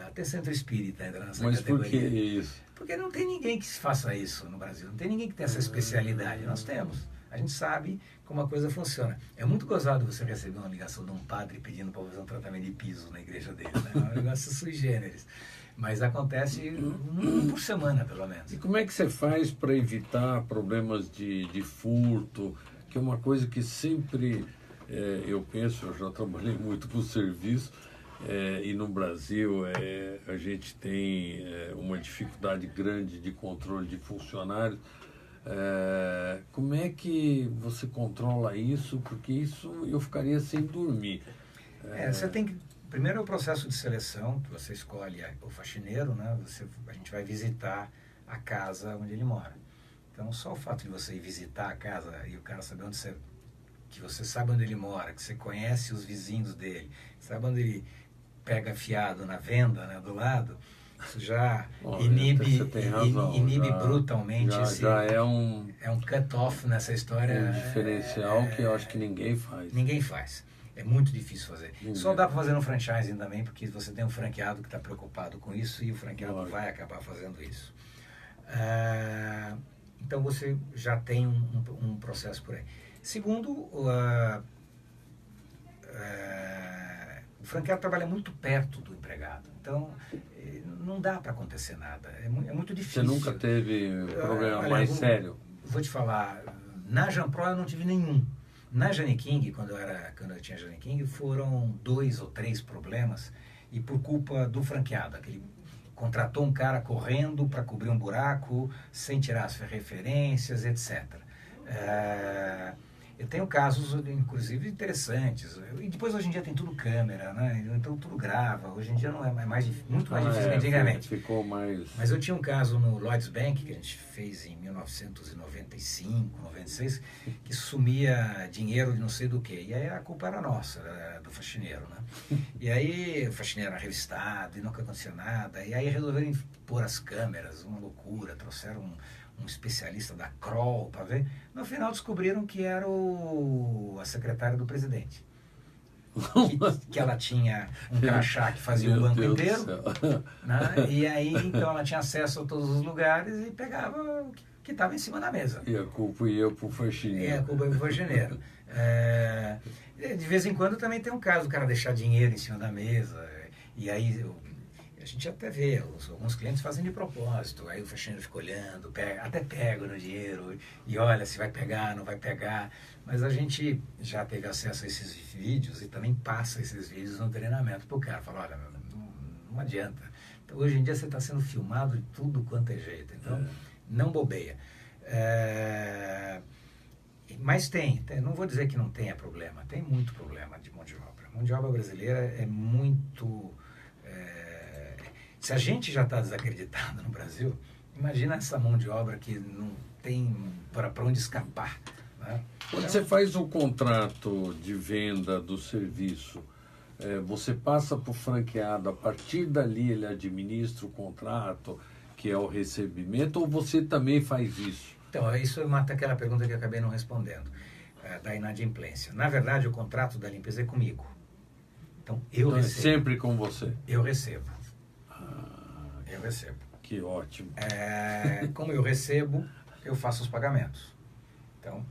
até centro espírita entra nessa categoria. Mas por que isso? Porque não tem ninguém que faça isso no Brasil, não tem ninguém que tenha essa especialidade. Nós temos. A gente sabe como a coisa funciona. É muito gozado você receber uma ligação de um padre pedindo para fazer um tratamento de piso na igreja dele, né? É um negócio sui generis. Mas acontece um por semana, pelo menos. E como é que você faz para evitar problemas de furto, que é uma coisa que sempre, eu penso, eu já trabalhei muito com serviço, e no Brasil a gente tem uma dificuldade grande de controle de funcionários. Como é que você controla isso? Porque isso eu ficaria sem dormir. Você tem que... Primeiro é o processo de seleção, que você escolhe o faxineiro, né? A gente vai visitar a casa onde ele mora. Então, só o fato de você ir visitar a casa e o cara saber que você sabe onde ele mora, que você conhece os vizinhos dele, sabe onde ele pega fiado na venda, né, do lado, isso já inibe brutalmente já é um cut-off nessa história. Um diferencial que eu acho que ninguém faz. Ninguém faz. É muito difícil fazer. Só dá para fazer no franchising também, porque você tem um franqueado que está preocupado com isso e o franqueado vai acabar fazendo isso. Então você já tem um processo por aí. Segundo, o franqueado trabalha muito perto do empregado. Então, não dá para acontecer nada. É muito difícil. Você nunca teve problema mais sério? Vou te falar, na Jampro eu não tive nenhum. Na Jane King, quando eu tinha Jane King, foram 2 ou 3 problemas, e por culpa do franqueado. Ele contratou um cara correndo para cobrir um buraco, sem tirar as referências, etc. Eu tenho casos, inclusive, interessantes. E depois, hoje em dia, tem tudo câmera, né? Então, tudo grava. Hoje em dia não é muito mais difícil que antigamente. Ficou mais... Mas eu tinha um caso no Lloyds Bank, que a gente fez em 1995, 96, que sumia dinheiro de não sei do que. E aí a culpa era nossa, do faxineiro, né? E aí o faxineiro era revistado e nunca acontecia nada. E aí resolveram pôr as câmeras, uma loucura. Trouxeram um especialista da Kroll para ver. No final descobriram que era a secretária do presidente. Que ela tinha um crachá que fazia o banco inteiro. Né? E aí, então, ela tinha acesso a todos os lugares e pegava o que estava em cima da mesa. E a culpa ia para o faxineiro. E a culpa ia para o faxineiro. De vez em quando também tem um caso do cara deixar dinheiro em cima da mesa. E aí... A gente até vê, alguns clientes fazem de propósito, aí o faxineiro fica olhando, até pega no dinheiro e olha se vai pegar, não vai pegar. Mas a gente já teve acesso a esses vídeos e também passa esses vídeos no treinamento para o cara. Fala, olha, não adianta. Então, hoje em dia você está sendo filmado de tudo quanto é jeito, então não bobeia. Mas não vou dizer que não tenha problema, tem muito problema de mão de obra. A mão de obra brasileira é muito... Se a gente já está desacreditado no Brasil, imagina essa mão de obra que não tem para onde escapar. Né? Quando você faz o contrato de venda do serviço, você passa para o franqueado, a partir dali ele administra o contrato, que é o recebimento, ou você também faz isso? Então, isso mata aquela pergunta que eu acabei não respondendo, da inadimplência. Na verdade, o contrato da limpeza é comigo. Então, eu recebo. É sempre com você? Eu recebo. Eu recebo. Que ótimo. Como eu recebo, eu faço os pagamentos. Então,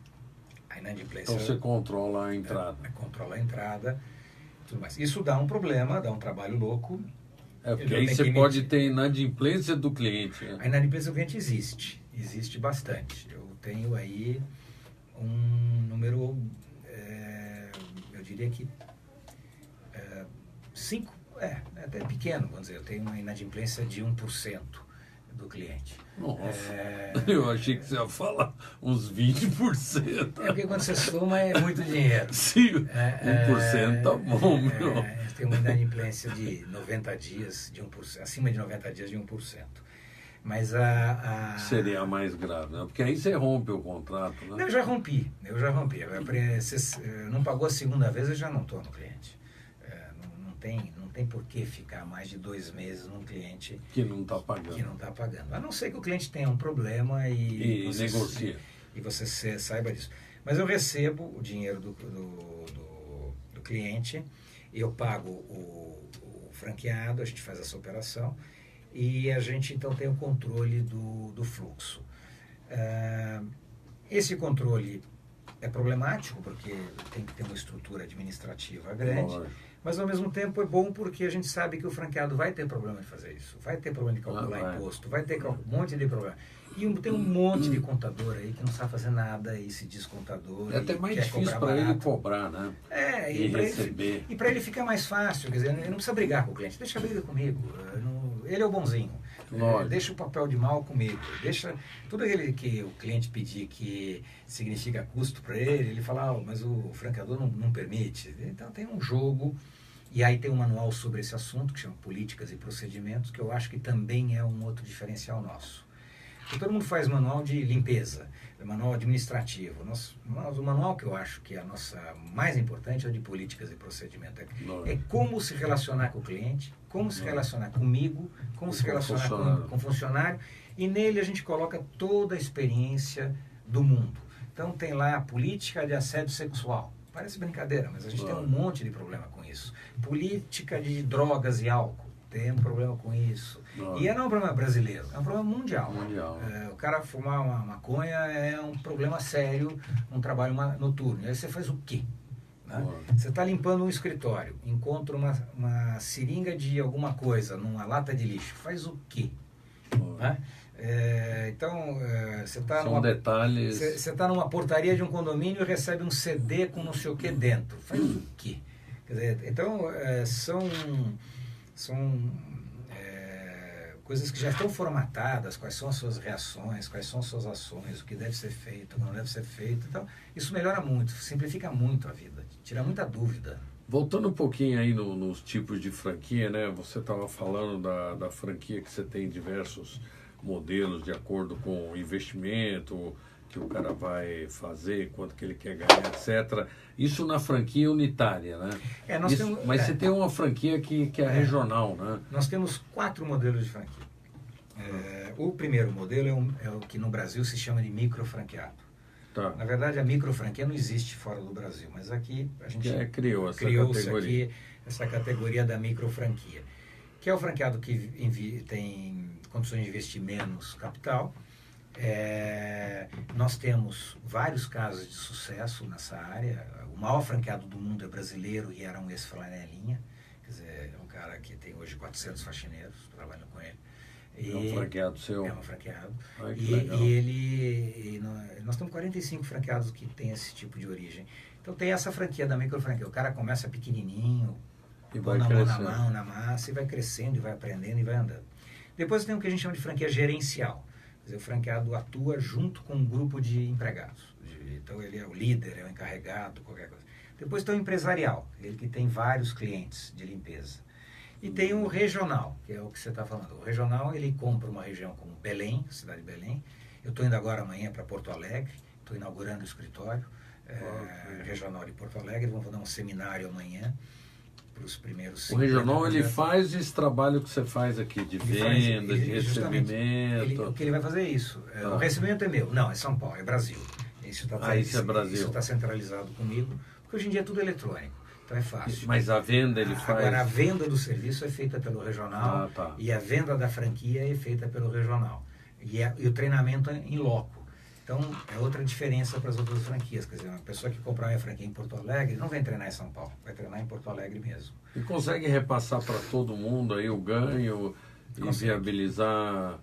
a inadimplência... Então você controla a entrada. Controla a entrada, tudo mais. Isso dá um problema, dá um trabalho louco. Porque aí você pode ter inadimplência do cliente. Né? A inadimplência do cliente existe bastante. Eu tenho aí um número, eu diria que 5, até pequeno, vamos dizer. Eu tenho uma inadimplência de 1% do cliente. Nossa, eu achei que você ia falar uns 20%. Porque quando você soma é muito dinheiro. Sim, 1% tá bom, meu. Tem uma inadimplência de 90 dias, acima de 90 dias de 1%. Mas seria a mais grave, né? Porque aí você rompe o contrato, né? Eu já rompi. Se não pagou a segunda vez, eu já não estou no cliente. Não tem por que ficar mais de 2 meses num cliente que não está pagando. A não ser que o cliente tenha um problema e você negocia. E você saiba disso. Mas eu recebo o dinheiro do cliente, eu pago o franqueado, a gente faz essa operação e a gente então tem o controle do fluxo. Esse controle é problemático porque tem que ter uma estrutura administrativa grande. Mas, ao mesmo tempo, é bom porque a gente sabe que o franqueado vai ter problema de fazer isso. Vai ter problema de calcular imposto, vai ter um monte de problema. E tem um monte de contador aí que não sabe fazer nada e se diz contador. É até mais difícil para ele cobrar, né? E receber. E para ele fica mais fácil, quer dizer, ele não precisa brigar com o cliente. Deixa a briga comigo. Ele é o bonzinho. Deixa o papel de mal comigo. Deixa tudo aquele que o cliente pedir que significa custo para ele fala, mas o franqueador não permite. Então tem um jogo, e aí tem um manual sobre esse assunto, que chama Políticas e Procedimentos, que eu acho que também é um outro diferencial nosso. Todo mundo faz manual de limpeza, manual administrativo. O manual que eu acho que é a nossa mais importante é o de políticas e procedimento. É como se relacionar com o cliente, como se relacionar comigo, como se relacionar com o funcionário. E nele a gente coloca toda a experiência do mundo. Então tem lá a política de assédio sexual. Parece brincadeira, mas a gente tem um monte de problema com isso. Política de drogas e álcool. Tem um problema com isso. E não é um problema brasileiro, é um problema mundial. O cara fumar uma maconha é um problema sério, um trabalho noturno. E aí você faz o quê? Né? Você está limpando um escritório, encontra uma seringa de alguma coisa numa lata de lixo. Faz o quê? Né? Então, você está detalhes. Você está numa portaria de um condomínio e recebe um CD com não sei o que dentro. Faz o quê? Quer dizer, então, são coisas que já estão formatadas, quais são as suas reações, quais são as suas ações, o que deve ser feito, o que não deve ser feito. Então, isso melhora muito, simplifica muito a vida, tira muita dúvida. Voltando um pouquinho aí nos tipos de franquia, né? Você estava falando da franquia que você tem diversos modelos de acordo com o investimento que o cara vai fazer, quanto que ele quer ganhar, etc. Isso na franquia unitária, né? Mas você tem uma franquia que é regional, né? Nós temos 4 modelos de franquia. O primeiro modelo é o que no Brasil se chama de microfranqueado. Tá. Na verdade, a microfranquia não existe fora do Brasil, mas aqui a gente criou essa categoria da microfranquia, que é o franqueado que tem condições de investir menos capital. Nós temos vários casos de sucesso nessa área. O maior franqueado do mundo é brasileiro e era um ex-flanelinha. Quer dizer, é um cara que tem hoje 400 faxineiros trabalhando com ele. É um franqueado seu? É um franqueado. Ai, nós temos 45 franqueados que têm esse tipo de origem. Então tem essa franquia da microfranquia. O cara começa pequenininho, põe na mão na mão, na massa, e vai crescendo, e vai aprendendo, e vai andando. Depois tem o que a gente chama de franquia gerencial. Quer dizer, o franqueado atua junto com um grupo de empregados. Então ele é o líder, é o encarregado, qualquer coisa. Depois tem o empresarial, ele que tem vários clientes de limpeza. E tem o regional, que é o que você está falando. O regional, ele compra uma região como Belém, cidade de Belém. Eu estou indo agora amanhã para Porto Alegre, estou inaugurando o escritório regional de Porto Alegre. Vamos fazer um seminário amanhã para os primeiros... O regional, ele faz esse trabalho que você faz aqui, de venda, de recebimento. O que ele vai fazer é isso. O recebimento é meu. Não, é São Paulo, é Brasil. Isso é Brasil. Isso está centralizado comigo, porque hoje em dia é tudo eletrônico. Então é fácil. Mas a venda ele faz... Agora, a venda do serviço é feita pelo regional e a venda da franquia é feita pelo regional. E o treinamento é em loco. Então, é outra diferença para as outras franquias. Quer dizer, uma pessoa que comprar uma franquia em Porto Alegre não vai treinar em São Paulo, vai treinar em Porto Alegre mesmo. E consegue repassar para todo mundo aí o ganho e viabilizar...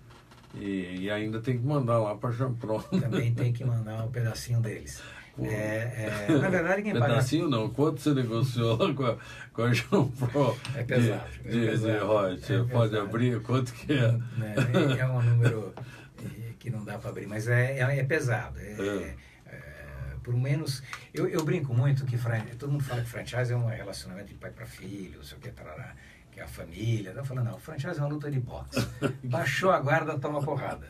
E ainda tem que mandar lá para Jampron. Também tem que mandar um pedacinho deles. Na verdade, quem paga... Pedacinho não, quanto você negociou lá com a Jampron? É pesado. De Roy, você pode abrir, quanto que é? É um número que não dá para abrir, mas é pesado. Por menos... Eu brinco muito que todo mundo fala que franchise é um relacionamento de pai para filho, não sei o que, que é a família. Eu falo, não, franchise é uma luta de boxe. Baixou a guarda, toma porrada.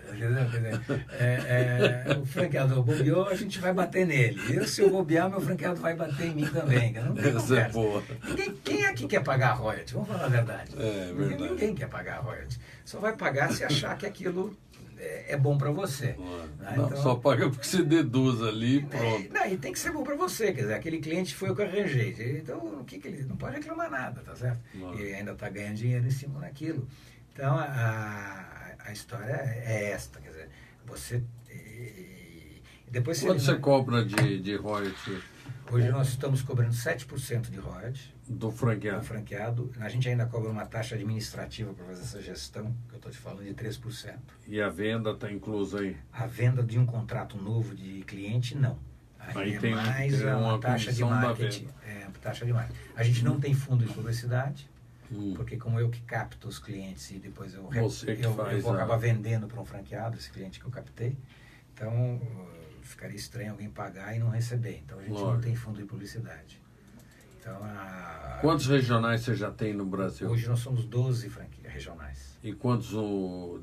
O franqueador bobeou, a gente vai bater nele. Se eu bobear, meu franqueado vai bater em mim também. Não tem Essa é boa. Quem aqui quer pagar a royalty? Vamos falar a verdade. Verdade. Ninguém quer pagar a royalty. Só vai pagar se achar que aquilo é bom para você. Não, então, só paga porque você deduz ali e pronto. E tem que ser bom para você, quer dizer, aquele cliente foi o que eu arranjei. Então, o que ele não pode reclamar nada, tá certo? Ele ainda está ganhando dinheiro em cima daquilo. Então, a história é esta, quer dizer, você... Depois quanto você cobra de royalty? Hoje nós estamos cobrando 7% de royalty. Do franqueado. Do franqueado. A gente ainda cobra uma taxa administrativa para fazer essa gestão, que eu estou te falando, de 3%. E a venda está inclusa aí? A venda de um contrato novo de cliente, não. Aí tem mais uma taxa de marketing. Taxa de marketing. A gente não tem fundo de publicidade, porque como eu que capto os clientes e depois eu vou acabar vendendo para um franqueado, esse cliente que eu captei. Então, ficaria estranho alguém pagar e não receber. Então, a gente não tem fundo de publicidade. Então, Quantos regionais você já tem no Brasil? hoje nós somos 12 franquias regionais. E quantos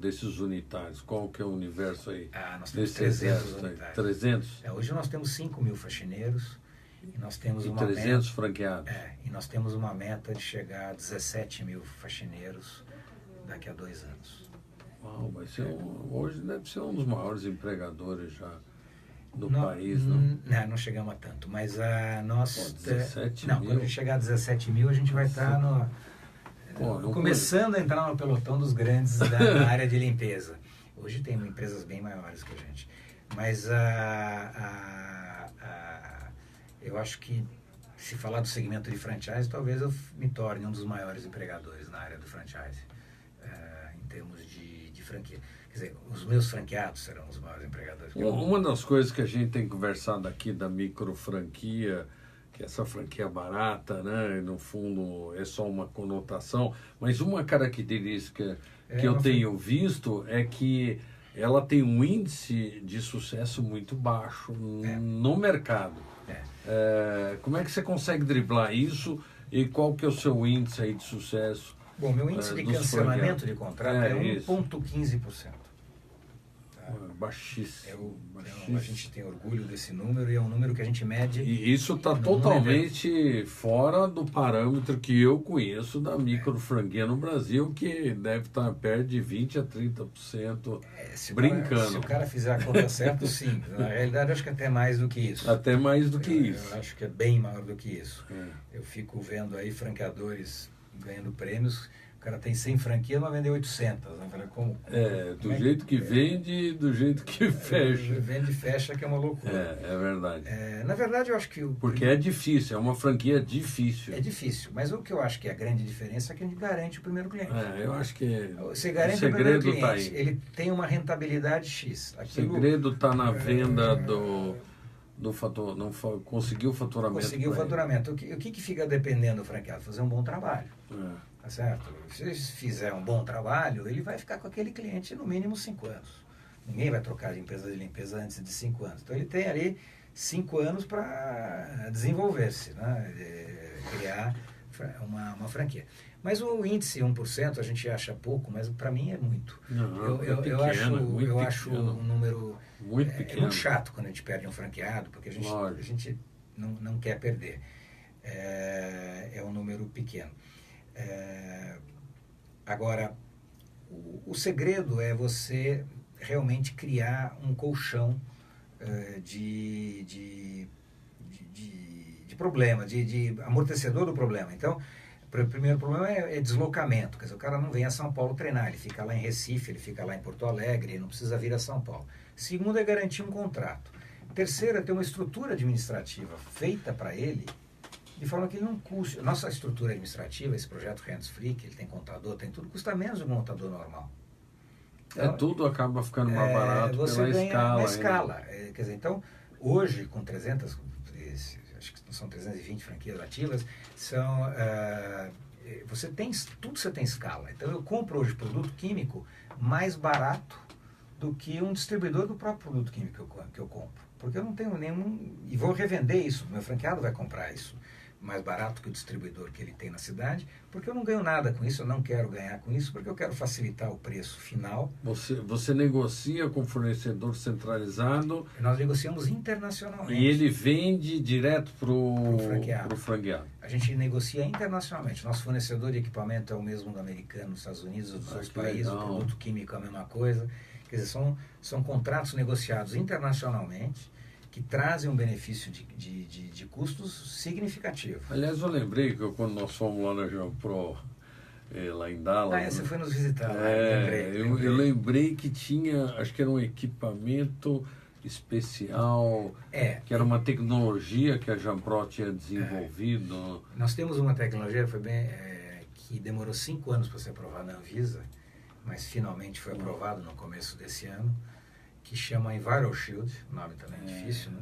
desses unitários? Qual que é o universo aí? Nós temos Desse 300 exército aí? unitários. 300? Hoje nós temos 5.000 faxineiros e nós temos E uma 300 meta, franqueados? e nós temos uma meta de chegar a 17.000 faxineiros daqui a 2 anos. Uau, vai ser hoje deve ser um dos maiores empregadores já do Não, país, não? Não chegamos a tanto, mas nós... Pô, 17 não, mil? quando a gente chegar a 17.000, a gente vai estar começando a entrar no pelotão dos grandes da área de limpeza. Hoje tem empresas bem maiores que a gente. Mas eu acho que, se falar do segmento de franchise, talvez eu me torne um dos maiores empregadores na área do franchise, em termos de franquia. Quer dizer, os meus franqueados serão os maiores empregadores. Uma das coisas que a gente tem conversado aqui da micro franquia, que essa franquia barata, né? E no fundo é só uma conotação, mas uma característica que eu tenho visto é que ela tem um índice de sucesso muito baixo no mercado. Como é que você consegue driblar isso e qual que é o seu índice aí de sucesso? Bom, meu índice de cancelamento de contrato é 1,15%. Baixíssimo. A gente tem orgulho desse número e é um número que a gente mede. E isso está totalmente fora do parâmetro que eu conheço da micro franquia no Brasil, que deve estar perto de 20% a 30% brincando. Se o cara fizer a conta certa, sim. Na realidade, eu acho que até mais do que isso. Até mais do que isso. Eu acho que é bem maior do que isso. Eu fico vendo aí franqueadores ganhando prêmios. O cara tem 100 franquias, mas vendeu 800. Eu falei, do jeito que vende, do jeito que fecha. Vende e fecha, que é uma loucura. É verdade. Na verdade, eu acho que... Porque é difícil, é uma franquia difícil. É difícil, mas o que eu acho que é a grande diferença é que a gente garante o primeiro cliente. Eu acho que você garante o segredo primeiro cliente, está aí. ele tem uma rentabilidade X. O segredo está na venda do fator, não conseguiu o faturamento. Conseguiu o faturamento. O que fica dependendo do franqueado? Fazer um bom trabalho. Tá certo? Se ele fizer um bom trabalho, ele vai ficar com aquele cliente no mínimo 5 anos. Ninguém vai trocar de empresa de limpeza antes de 5 anos. Então ele tem ali 5 anos para desenvolver-se, né? Criar uma franquia. Mas o índice 1% a gente acha pouco, mas para mim é muito. Eu acho um número muito pequeno. É muito chato quando a gente perde um franqueado, porque a gente não quer perder. É um número pequeno. Agora, o segredo é você realmente criar um colchão de problema, de amortecedor do problema. Então, o primeiro problema é deslocamento. Quer dizer, o cara não vem a São Paulo treinar, ele fica lá em Recife, ele fica lá em Porto Alegre, ele não precisa vir a São Paulo. Segundo é garantir um contrato. Terceiro é ter uma estrutura administrativa feita para ele, de forma que ele não custe. Nossa estrutura administrativa, esse projeto Hands Free, que ele tem contador, tem tudo, custa menos do que um contador normal. Então, tudo acaba ficando mais barato você pela escala. Uma escala. Quer dizer, então, hoje, com 300, acho que são 320 franquias ativas, você tem escala. Então, eu compro hoje produto químico mais barato do que um distribuidor do próprio produto químico que eu compro. Porque eu não tenho nenhum... E vou revender isso, meu franqueado vai comprar isso mais barato que o distribuidor que ele tem na cidade, porque eu não ganho nada com isso, eu não quero ganhar com isso, porque eu quero facilitar o preço final. Você negocia com o fornecedor centralizado? Nós negociamos internacionalmente. E ele vende direto para o franqueado? A gente negocia internacionalmente. Nosso fornecedor de equipamento é o mesmo do americano, nos Estados Unidos, dos outros países, o produto químico é a mesma coisa. Quer dizer, são contratos negociados internacionalmente, que trazem um benefício de custos significativo. Aliás, eu lembrei que quando nós fomos lá na Jampro, lá em Dallas... Você foi nos visitar lá. Eu lembrei que tinha, acho que era um equipamento especial, que era uma tecnologia que a Jampro tinha desenvolvido. Nós temos uma tecnologia que demorou 5 anos para ser aprovada na Anvisa, mas finalmente foi aprovado no começo desse ano, que chama EnviroShield, o nome também é difícil, né?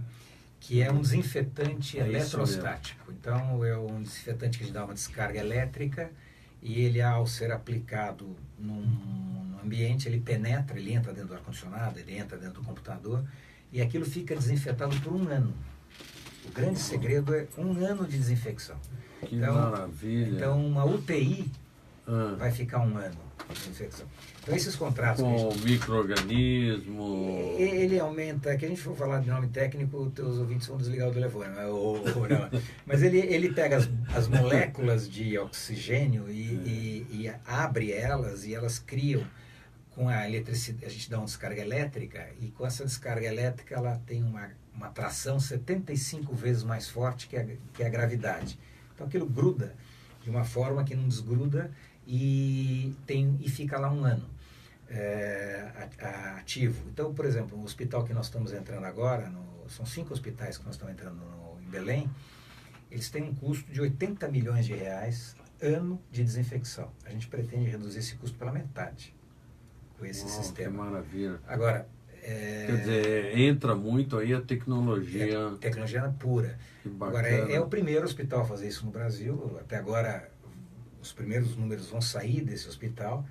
Que é um desinfetante eletrostático. Então, é um desinfetante que dá uma descarga elétrica e ele, ao ser aplicado num ambiente, ele penetra, ele entra dentro do ar-condicionado, ele entra dentro do computador e aquilo fica desinfetado por 1 ano. O grande segredo é 1 ano de desinfecção. Que maravilha. Então, uma UTI vai ficar 1 ano de desinfecção. Então, esses contratos... Com micro-organismo... Ele aumenta... Que a gente for falar de nome técnico, os teus ouvintes vão desligar o telefone. Mas ele pega as moléculas de oxigênio e abre elas, e elas criam com a eletricidade. A gente dá uma descarga elétrica, e com essa descarga elétrica ela tem uma tração 75 vezes mais forte que a gravidade. Então aquilo gruda de uma forma que não desgruda e fica lá 1 ano ativo. Então, por exemplo, o hospital que nós estamos entrando agora, são 5 hospitais que nós estamos entrando em Belém, eles têm um custo de 80 milhões de reais ano de desinfecção. A gente pretende reduzir esse custo pela metade com esse sistema. Que maravilha. Agora, quer dizer, entra muito aí a tecnologia. Tecnologia pura. Agora, é o primeiro hospital a fazer isso no Brasil. Até agora, os primeiros números vão sair desse hospital.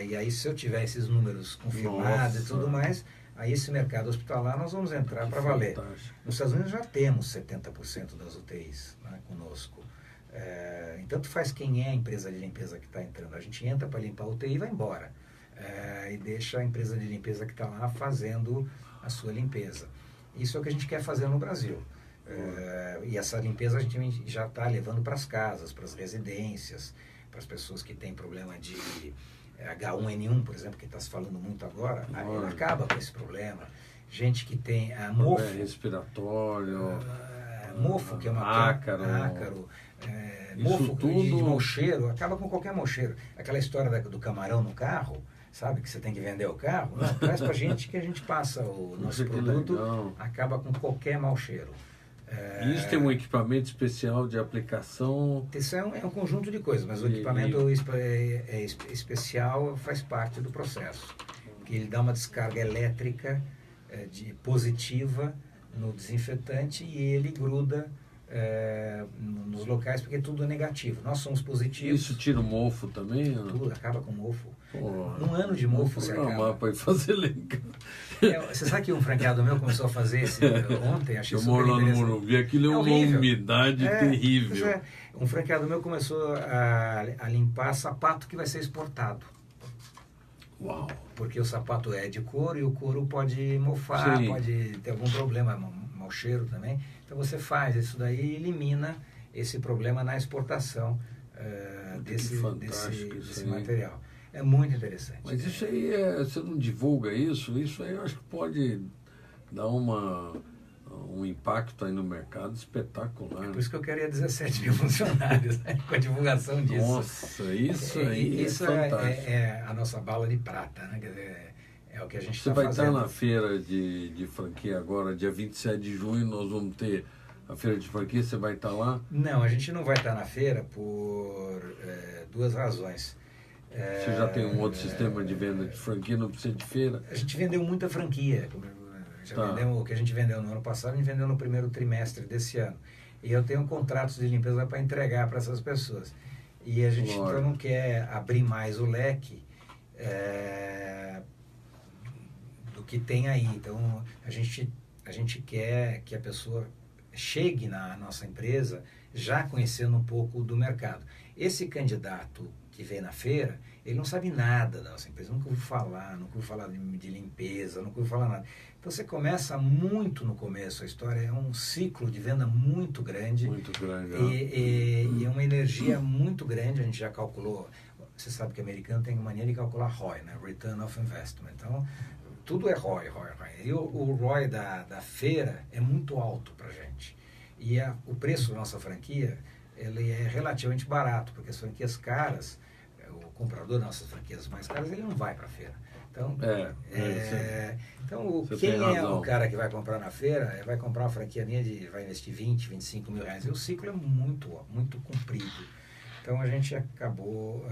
E aí, se eu tiver esses números confirmados e tudo mais, aí esse mercado hospitalar nós vamos entrar para valer. Nos Estados Unidos já temos 70% das UTIs, né, conosco. Então, faz quem é a empresa de limpeza que está entrando. A gente entra para limpar a UTI e vai embora. E deixa a empresa de limpeza que está lá fazendo a sua limpeza. Isso é o que a gente quer fazer no Brasil. E essa limpeza a gente já está levando para as casas, para as residências, para as pessoas que têm problema de H1N1, por exemplo, que está se falando muito agora, acaba com esse problema. Gente que tem mofo. Respiratório. Mofo, que é uma ácaro. Mofo de mau cheiro, acaba com qualquer mau cheiro. Aquela história do camarão no carro, sabe, que você tem que vender o carro, não, traz pra gente que a gente passa o nosso produto, acaba com qualquer mau cheiro. Isso tem um equipamento especial de aplicação? Isso é um conjunto de coisas, mas o equipamento especial faz parte do processo. Que ele dá uma descarga elétrica positiva no desinfetante e ele gruda nos locais, porque tudo é negativo. Nós somos positivos. Isso tira o mofo também? Tudo, acaba com o mofo. 1 ano de mofo você acaba. Para fazer legal. Você sabe que um franqueado meu começou a fazer ontem, achei super interessante. Eu moro lá no Morumbi, aquilo é uma umidade terrível. Um franqueado meu começou a limpar sapato que vai ser exportado. Uau! Porque o sapato é de couro e o couro pode mofar, sim, pode ter algum problema, mau cheiro também. Então você faz isso daí e elimina esse problema na exportação desse material. É muito interessante. Mas isso aí, você não divulga isso? Isso aí eu acho que pode dar um impacto aí no mercado espetacular. Por isso que eu queria 17 mil funcionários, né, com a divulgação disso. Nossa, isso aí é fantástico. É a nossa bala de prata, né? Quer dizer, é o que a gente está fazendo. Você vai estar na feira de franquia agora, dia 27 de junho, nós vamos ter a feira de franquia, você vai estar lá? Não, a gente não vai estar na feira por 2 razões. Você já tem um outro sistema de venda de franquia, não precisa de feira? A gente vendeu muita franquia. O que a gente vendeu no ano passado, a gente vendeu no primeiro trimestre desse ano. E eu tenho contratos de limpeza para entregar para essas pessoas. E a gente então não quer abrir mais o leque do que tem aí. Então a gente quer que a pessoa chegue na nossa empresa já conhecendo um pouco do mercado. Esse candidato que vem na feira, ele não sabe nada da nossa empresa, nunca ouviu falar de limpeza, nunca ouviu falar nada. Então você começa muito no começo, a história é um ciclo de venda muito grande. Muito grande. E é uma energia muito grande, a gente já calculou, você sabe que o americano tem mania de calcular ROI, né? Return of Investment. Então, tudo é ROI. E o ROI da feira é muito alto para a gente. E o preço da nossa franquia, ele é relativamente barato, porque as franquias caras, o comprador das nossas franquias mais caras, ele não vai para a feira. Então, quem é o cara que vai comprar na feira, vai comprar uma franquia minha, vai investir 20, 25 mil reais. E o ciclo é muito comprido. Então, a gente acabou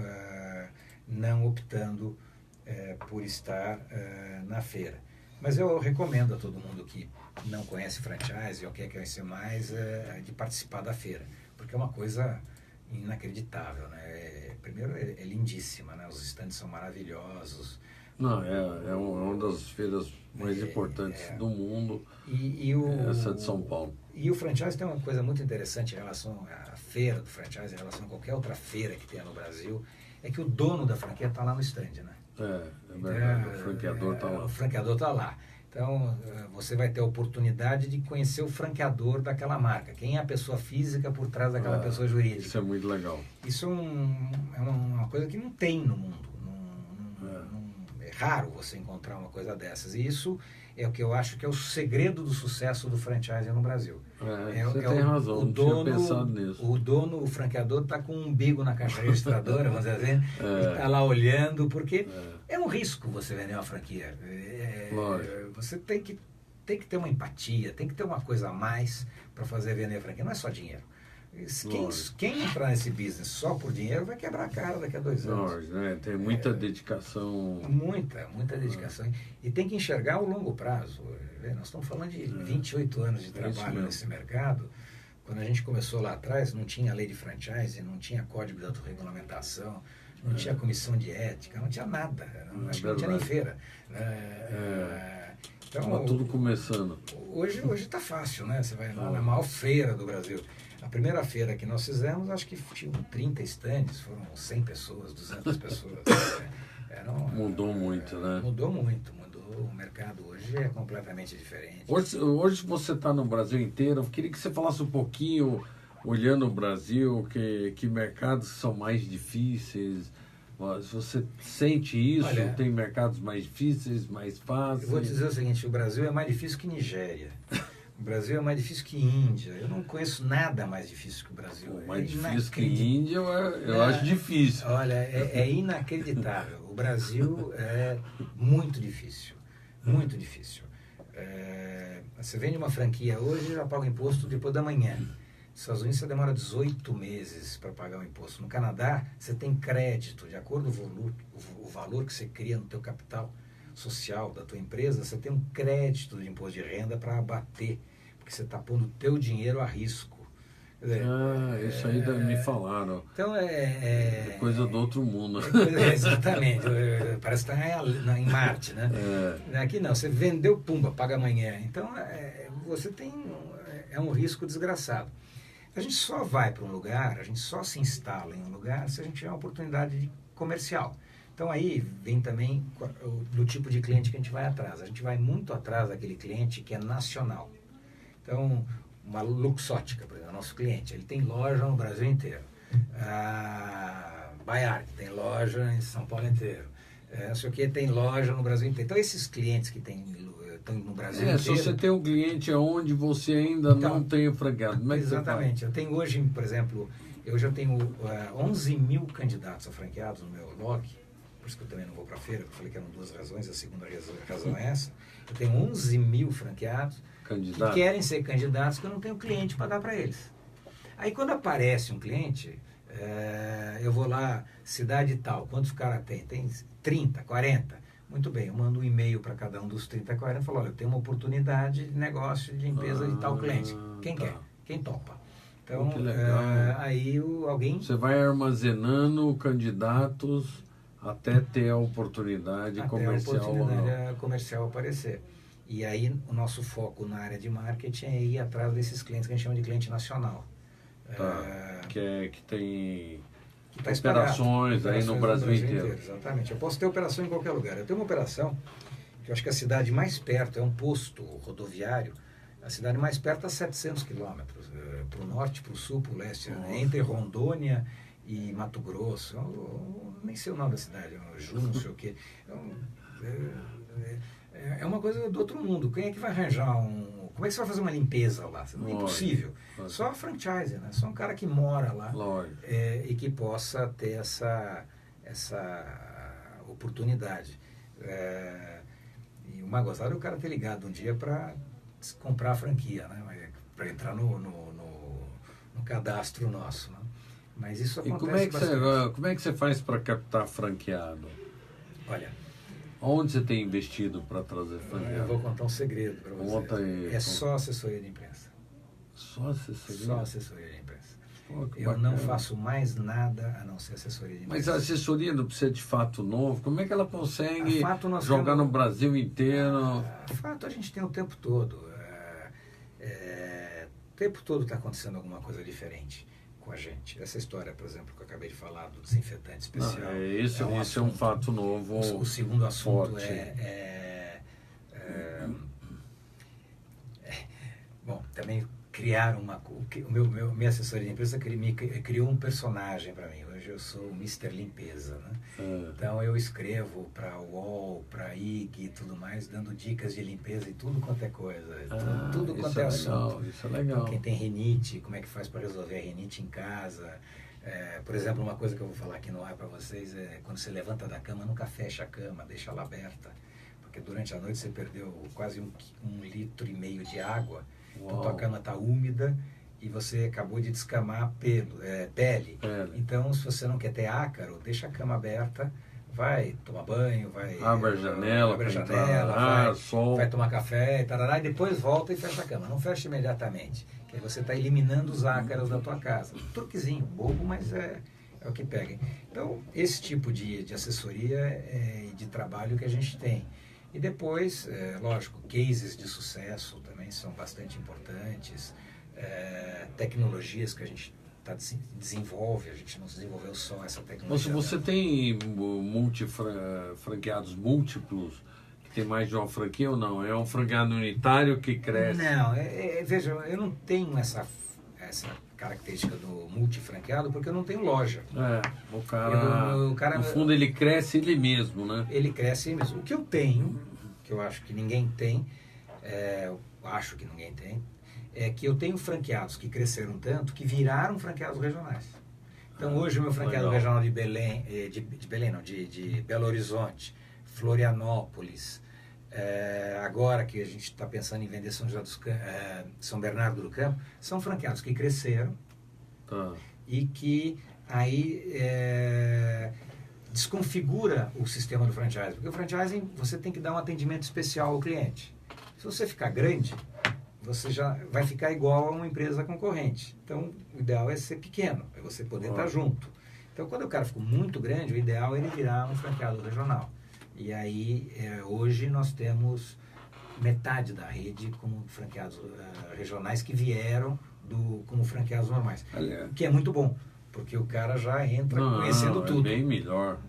não optando por estar na feira. Mas eu recomendo a todo mundo que não conhece franchise ou quer conhecer mais, de participar da feira. Porque é uma coisa inacreditável, né? Primeiro, é lindíssima, né? Os estandes são maravilhosos, Não, é uma das feiras mais importantes do mundo, essa de São Paulo. E o franchise tem uma coisa muito interessante em relação à feira do franchise, em relação a qualquer outra feira que tenha no Brasil, é que o dono da franquia está lá no stand, né? É verdade, o franqueador está lá. O franqueador está lá. Então, você vai ter a oportunidade de conhecer o franqueador daquela marca. Quem é a pessoa física por trás daquela pessoa jurídica. Isso é muito legal. Isso é uma coisa que não tem no mundo. É raro você encontrar uma coisa dessas. E isso é o que eu acho que é o segredo do sucesso do franchise no Brasil. Você tem razão, não tinha pensado nisso. O franqueador está com um umbigo na caixa registradora, vamos dizer assim, e está lá olhando, porque é um risco você vender uma franquia. Você tem que ter uma empatia, tem que ter uma coisa a mais para fazer vender a franquia. Não é só dinheiro. Quem entrar nesse business só por dinheiro vai quebrar a cara daqui a 2 anos. Tem muita dedicação. Muita dedicação. E tem que enxergar o longo prazo. Nós estamos falando de 28 anos de trabalho nesse mercado. Quando a gente começou lá atrás, não tinha lei de franchise, não tinha código de autorregulamentação, não tinha comissão de ética, não tinha nada. Acho que não tinha nem feira. Então, estava tudo começando. Hoje está fácil, né? Você vai lá na maior feira do Brasil. A primeira feira que nós fizemos, acho que tinham 30 estandes, foram 100 pessoas, 200 pessoas. Mudou muito, né? Mudou muito. O mercado hoje é completamente diferente. Hoje você está no Brasil inteiro. Eu queria que você falasse um pouquinho, olhando o Brasil, que mercados são mais difíceis. Se você sente isso, olha, tem mercados mais difíceis, mais fáceis? Eu vou dizer o seguinte, o Brasil é mais difícil que Nigéria. O Brasil é mais difícil que Índia. Eu não conheço nada mais difícil que o Brasil. Mais difícil que Índia, eu acho difícil. Olha, é inacreditável. O Brasil é muito difícil. Muito difícil. Você vende uma franquia hoje, já paga o imposto depois da manhã. Nos Estados Unidos você demora 18 meses para pagar o imposto. No Canadá, você tem crédito. De acordo com o valor que você cria no teu capital social da tua empresa, você tem um crédito de imposto de renda para abater, porque você está pondo o teu dinheiro a risco. Isso aí me falaram. Então é coisa do outro mundo. Exatamente. Parece que está em Marte, né? Aqui não, você vendeu, pumba, paga amanhã. Então você tem um risco desgraçado. A gente só vai para um lugar, a gente só se instala em um lugar se a gente tiver uma oportunidade comercial. Então aí vem também do tipo de cliente que a gente vai atrás. A gente vai muito atrás daquele cliente que é nacional. Então, uma Luxótica, por exemplo, nosso cliente, ele tem loja no Brasil inteiro. A Baiard tem loja em São Paulo inteiro. Não sei o que, tem loja no Brasil inteiro. Então esses clientes que estão no Brasil inteiro... Se você tem um cliente onde você ainda não tem franqueado, como é que exatamente. Eu tenho hoje, por exemplo, eu já tenho 11 mil candidatos a franqueados no meu log. Por isso que eu também não vou para a feira, eu falei que eram 2 razões, a segunda razão é essa. Eu tenho 11 mil franqueados que querem ser candidatos, que eu não tenho cliente para dar para eles. Aí quando aparece um cliente, eu vou lá, cidade tal, quantos caras tem? Tem 30, 40. Muito bem, eu mando um e-mail para cada um dos 30, 40 e falo, olha, eu tenho uma oportunidade de negócio de limpeza de tal cliente. Quem quer? Quem topa? Então, aí alguém... Você vai armazenando candidatos até ter a oportunidade comercial aparecer. E aí o nosso foco na área de marketing é ir atrás desses clientes que a gente chama de cliente nacional. Que tem tá operações aí no Brasil inteiro. Exatamente. Eu posso ter operação em qualquer lugar. Eu tenho uma operação que eu acho que a cidade mais perto é um posto rodoviário. A cidade mais perto a 700 quilômetros. Para o norte, para o sul, para o leste. Entre Rondônia e Mato Grosso. Eu nem sei o nome da cidade. Ju, não sei o quê. É uma coisa do outro mundo. Quem é que vai arranjar como é que você vai fazer uma limpeza lá? Não é impossível. Só a franchise, né? Só um cara que mora lá e que possa ter essa oportunidade. E uma gozada é o cara ter ligado um dia para comprar a franquia, né? Para entrar no cadastro nosso. Né? Mas isso acontece bastante. Como é que você faz para captar franqueado? Olha... Onde você tem investido para trazer franqueado? Eu vou contar um segredo para você. Só assessoria de imprensa. Só assessoria? Só assessoria de imprensa. Pô, que Eu bacana. não faço mais nada a não ser assessoria de Mas imprensa. a assessoria não precisa de fato novo. Como é que ela consegue A fato nós jogar temos- no Brasil inteiro? Fato a gente tem o tempo todo. O tempo todo está acontecendo alguma coisa diferente com a gente. Essa história, por exemplo, que eu acabei de falar do desinfetante especial. Esse é um assunto. fato novo. O segundo assunto forte. Bom, também criaram minha assessoria de imprensa criou um personagem para mim. Hoje eu sou o Mr. Limpeza, né? Então eu escrevo para o UOL, para IG e tudo mais, dando dicas de limpeza e tudo quanto é coisa, tudo quanto é assunto. Isso é legal. Então, quem tem rinite, como é que faz para resolver a rinite em casa? Por exemplo, uma coisa que eu vou falar aqui no ar para vocês é quando você levanta da cama, nunca fecha a cama, deixa ela aberta, porque durante a noite você perdeu quase 1,5 litro de água. Então, tua cama está úmida e você acabou de descamar pele. Então, se você não quer ter ácaro, deixa a cama aberta, vai tomar banho, abre a janela, vai tomar café, tarará, e depois volta e fecha a cama. Não fecha imediatamente, que aí você está eliminando os ácaros da tua casa. Um truquezinho, bobo, mas é o que pega. Então, esse tipo de assessoria e de trabalho que a gente tem. E depois, lógico, cases de sucesso também são bastante importantes, tecnologias que a gente desenvolve, a gente não desenvolveu só essa tecnologia. Você tem franqueados múltiplos, que tem mais de uma franquia ou não? É um franqueado unitário que cresce? Não, veja, eu não tenho essa característica do multifranqueado porque eu não tenho loja. O cara, no fundo, ele cresce ele mesmo, né? Ele cresce ele mesmo. O que eu tenho, que eu acho que ninguém tem, é que eu tenho franqueados que cresceram tanto que viraram franqueados regionais. Então hoje o meu franqueado regional de Belém, de Belo Horizonte, Florianópolis, agora que a gente está pensando em vender São Bernardo do Campo, são franqueados que cresceram e que aí desconfigura o sistema do franchising, porque o franchising você tem que dar um atendimento especial ao cliente. Se você ficar grande, você já vai ficar igual a uma empresa concorrente. Então o ideal é ser pequeno, é você poder estar junto. Então quando o cara ficou muito grande, o ideal é ele virar um franqueado regional. E aí, hoje nós temos metade da rede como franqueados regionais que vieram como franqueados normais. O que é muito bom, porque o cara já entra conhecendo tudo. É bem melhor.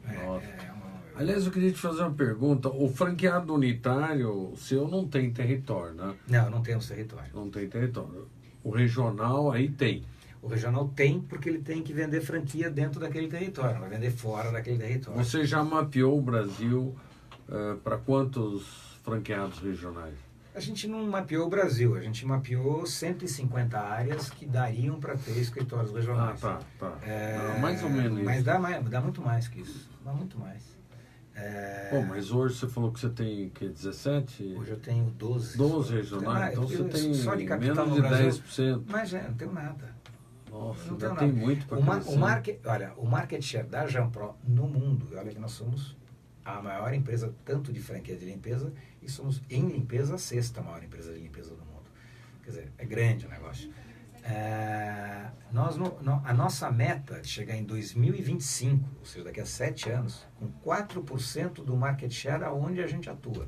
Aliás, eu queria te fazer uma pergunta. O franqueado unitário seu não tem território, né? Não temos território. Não tem território. O regional aí tem. O regional tem porque ele tem que vender franquia dentro daquele território, não vai vender fora daquele território. Você já mapeou o Brasil para quantos franqueados regionais? A gente não mapeou o Brasil, a gente mapeou 150 áreas que dariam para ter escritórios regionais. Mais ou menos mas isso. dá muito mais que isso, dá muito mais. Mas hoje você falou que você tem 17? Hoje eu tenho 12. 12 regionais, então você tem só de capital menos no de Brasil, 10%. Mas não tenho nada. Nossa, Não tenho tem nada. muito para crescer. O market share da Jampro no mundo, olha que nós somos a maior empresa tanto de franquia de limpeza e somos em limpeza a 6ª maior empresa de limpeza do mundo. Quer dizer, é grande o negócio. A nossa meta de chegar em 2025, ou seja, daqui a 7 anos, com 4% do market share aonde a gente atua.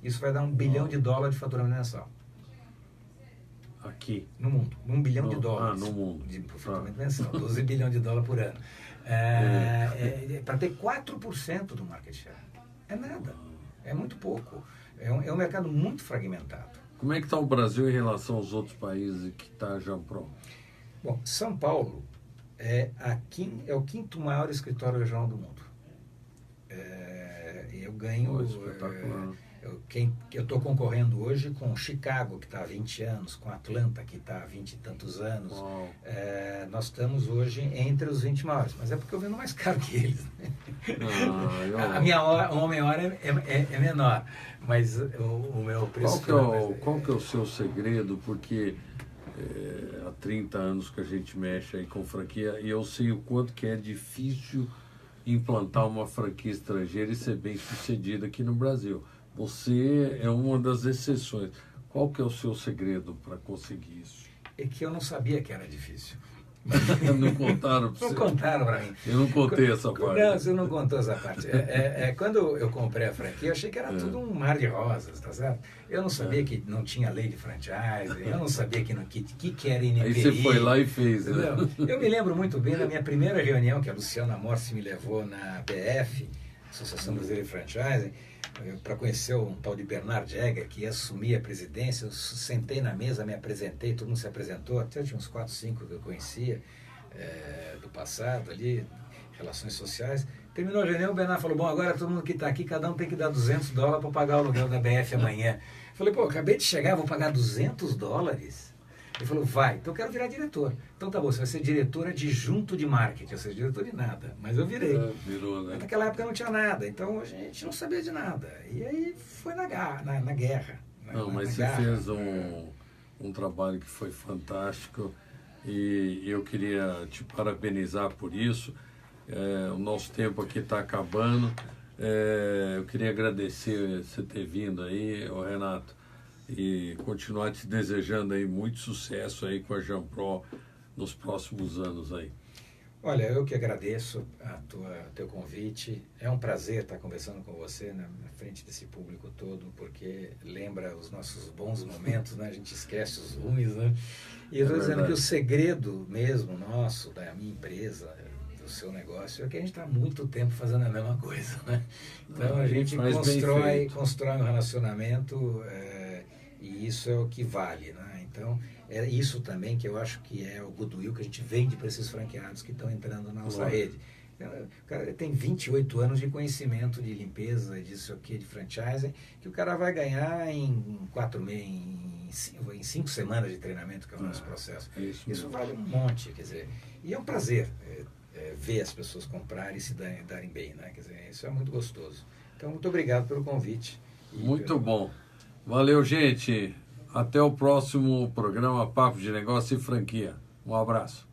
Isso vai dar $1 bilhão de faturamento mensal. Aqui? No mundo. $1 bilhão no mundo. De faturamento mensal. 12 bilhões de dólares por ano. Para ter 4% do market share. É nada. É muito pouco. É um mercado muito fragmentado. Como é que está o Brasil em relação aos outros países que está a Jampro? Bom, São Paulo é o 5º maior escritório regional do mundo. Eu ganho... espetacular. Eu estou concorrendo hoje com Chicago, que está há 20 anos, com Atlanta, que está há 20 e tantos anos. Nós estamos hoje entre os 20 maiores, mas é porque eu vendo mais caro que eles. Né? A minha hora é menor, mas o meu preço... Qual que é o seu segredo? Porque há 30 anos que a gente mexe aí com franquia e eu sei o quanto que é difícil implantar uma franquia estrangeira e ser bem sucedida aqui no Brasil. Você é uma das exceções. Qual que é o seu segredo para conseguir isso? É que eu não sabia que era difícil. Não contaram para Não você? contaram para mim. Eu não contei essa parte. Não, você não contou essa parte. Quando eu comprei a franquia, eu achei que era tudo um mar de rosas, tá certo? Eu não sabia que não tinha lei de franchise, eu não sabia que era NPI. Aí você foi lá e fez, né? Eu me lembro muito bem da minha primeira reunião, que a Luciana Morsi me levou na BF, Associação Brasileira de Franchising, para conhecer um tal de Bernard Jäger, que ia assumir a presidência. Eu sentei na mesa, me apresentei, todo mundo se apresentou, até tinha uns 4, 5 que eu conhecia do passado ali, relações sociais. Terminou a reunião, o Bernard falou, bom, agora todo mundo que está aqui, cada um tem que dar $200 para pagar o aluguel da BF amanhã. Eu falei, pô, acabei de chegar, vou pagar $200? Ele falou, vai, então eu quero virar diretor. Então tá bom, você vai ser diretor adjunto de marketing, ou seja, diretor de nada. Mas eu virei. Virou, né? Mas naquela época não tinha nada, então a gente não sabia de nada. E aí foi na guerra. Não, mas você fez um trabalho que foi fantástico e eu queria te parabenizar por isso. O nosso tempo aqui está acabando. Eu queria agradecer você ter vindo aí, Renato, e continuar te desejando aí muito sucesso aí com a Jampro nos próximos anos aí. Olha, eu que agradeço teu convite. É um prazer estar conversando com você na frente desse público todo, porque lembra os nossos bons momentos, né? A gente esquece os ruins, né? E eu estou dizendo que o segredo mesmo nosso, da minha empresa, do seu negócio, é que a gente está há muito tempo fazendo a mesma coisa, né? Então a gente constrói um relacionamento e isso é o que vale, né? Então é isso também que eu acho que é o goodwill que a gente vende para esses franqueados que estão entrando na nossa rede. O cara tem 28 anos de conhecimento de limpeza, disso aqui, de franchising, que o cara vai ganhar em 4 meses, em 5 semanas de treinamento, que é o nosso processo. Isso vale um monte, quer dizer, e é um prazer ver as pessoas comprarem e se darem bem, né? Quer dizer, isso é muito gostoso. Então, muito obrigado pelo convite. Muito bom. Valeu, gente. Até o próximo programa Papo de Negócio e Franquia. Um abraço.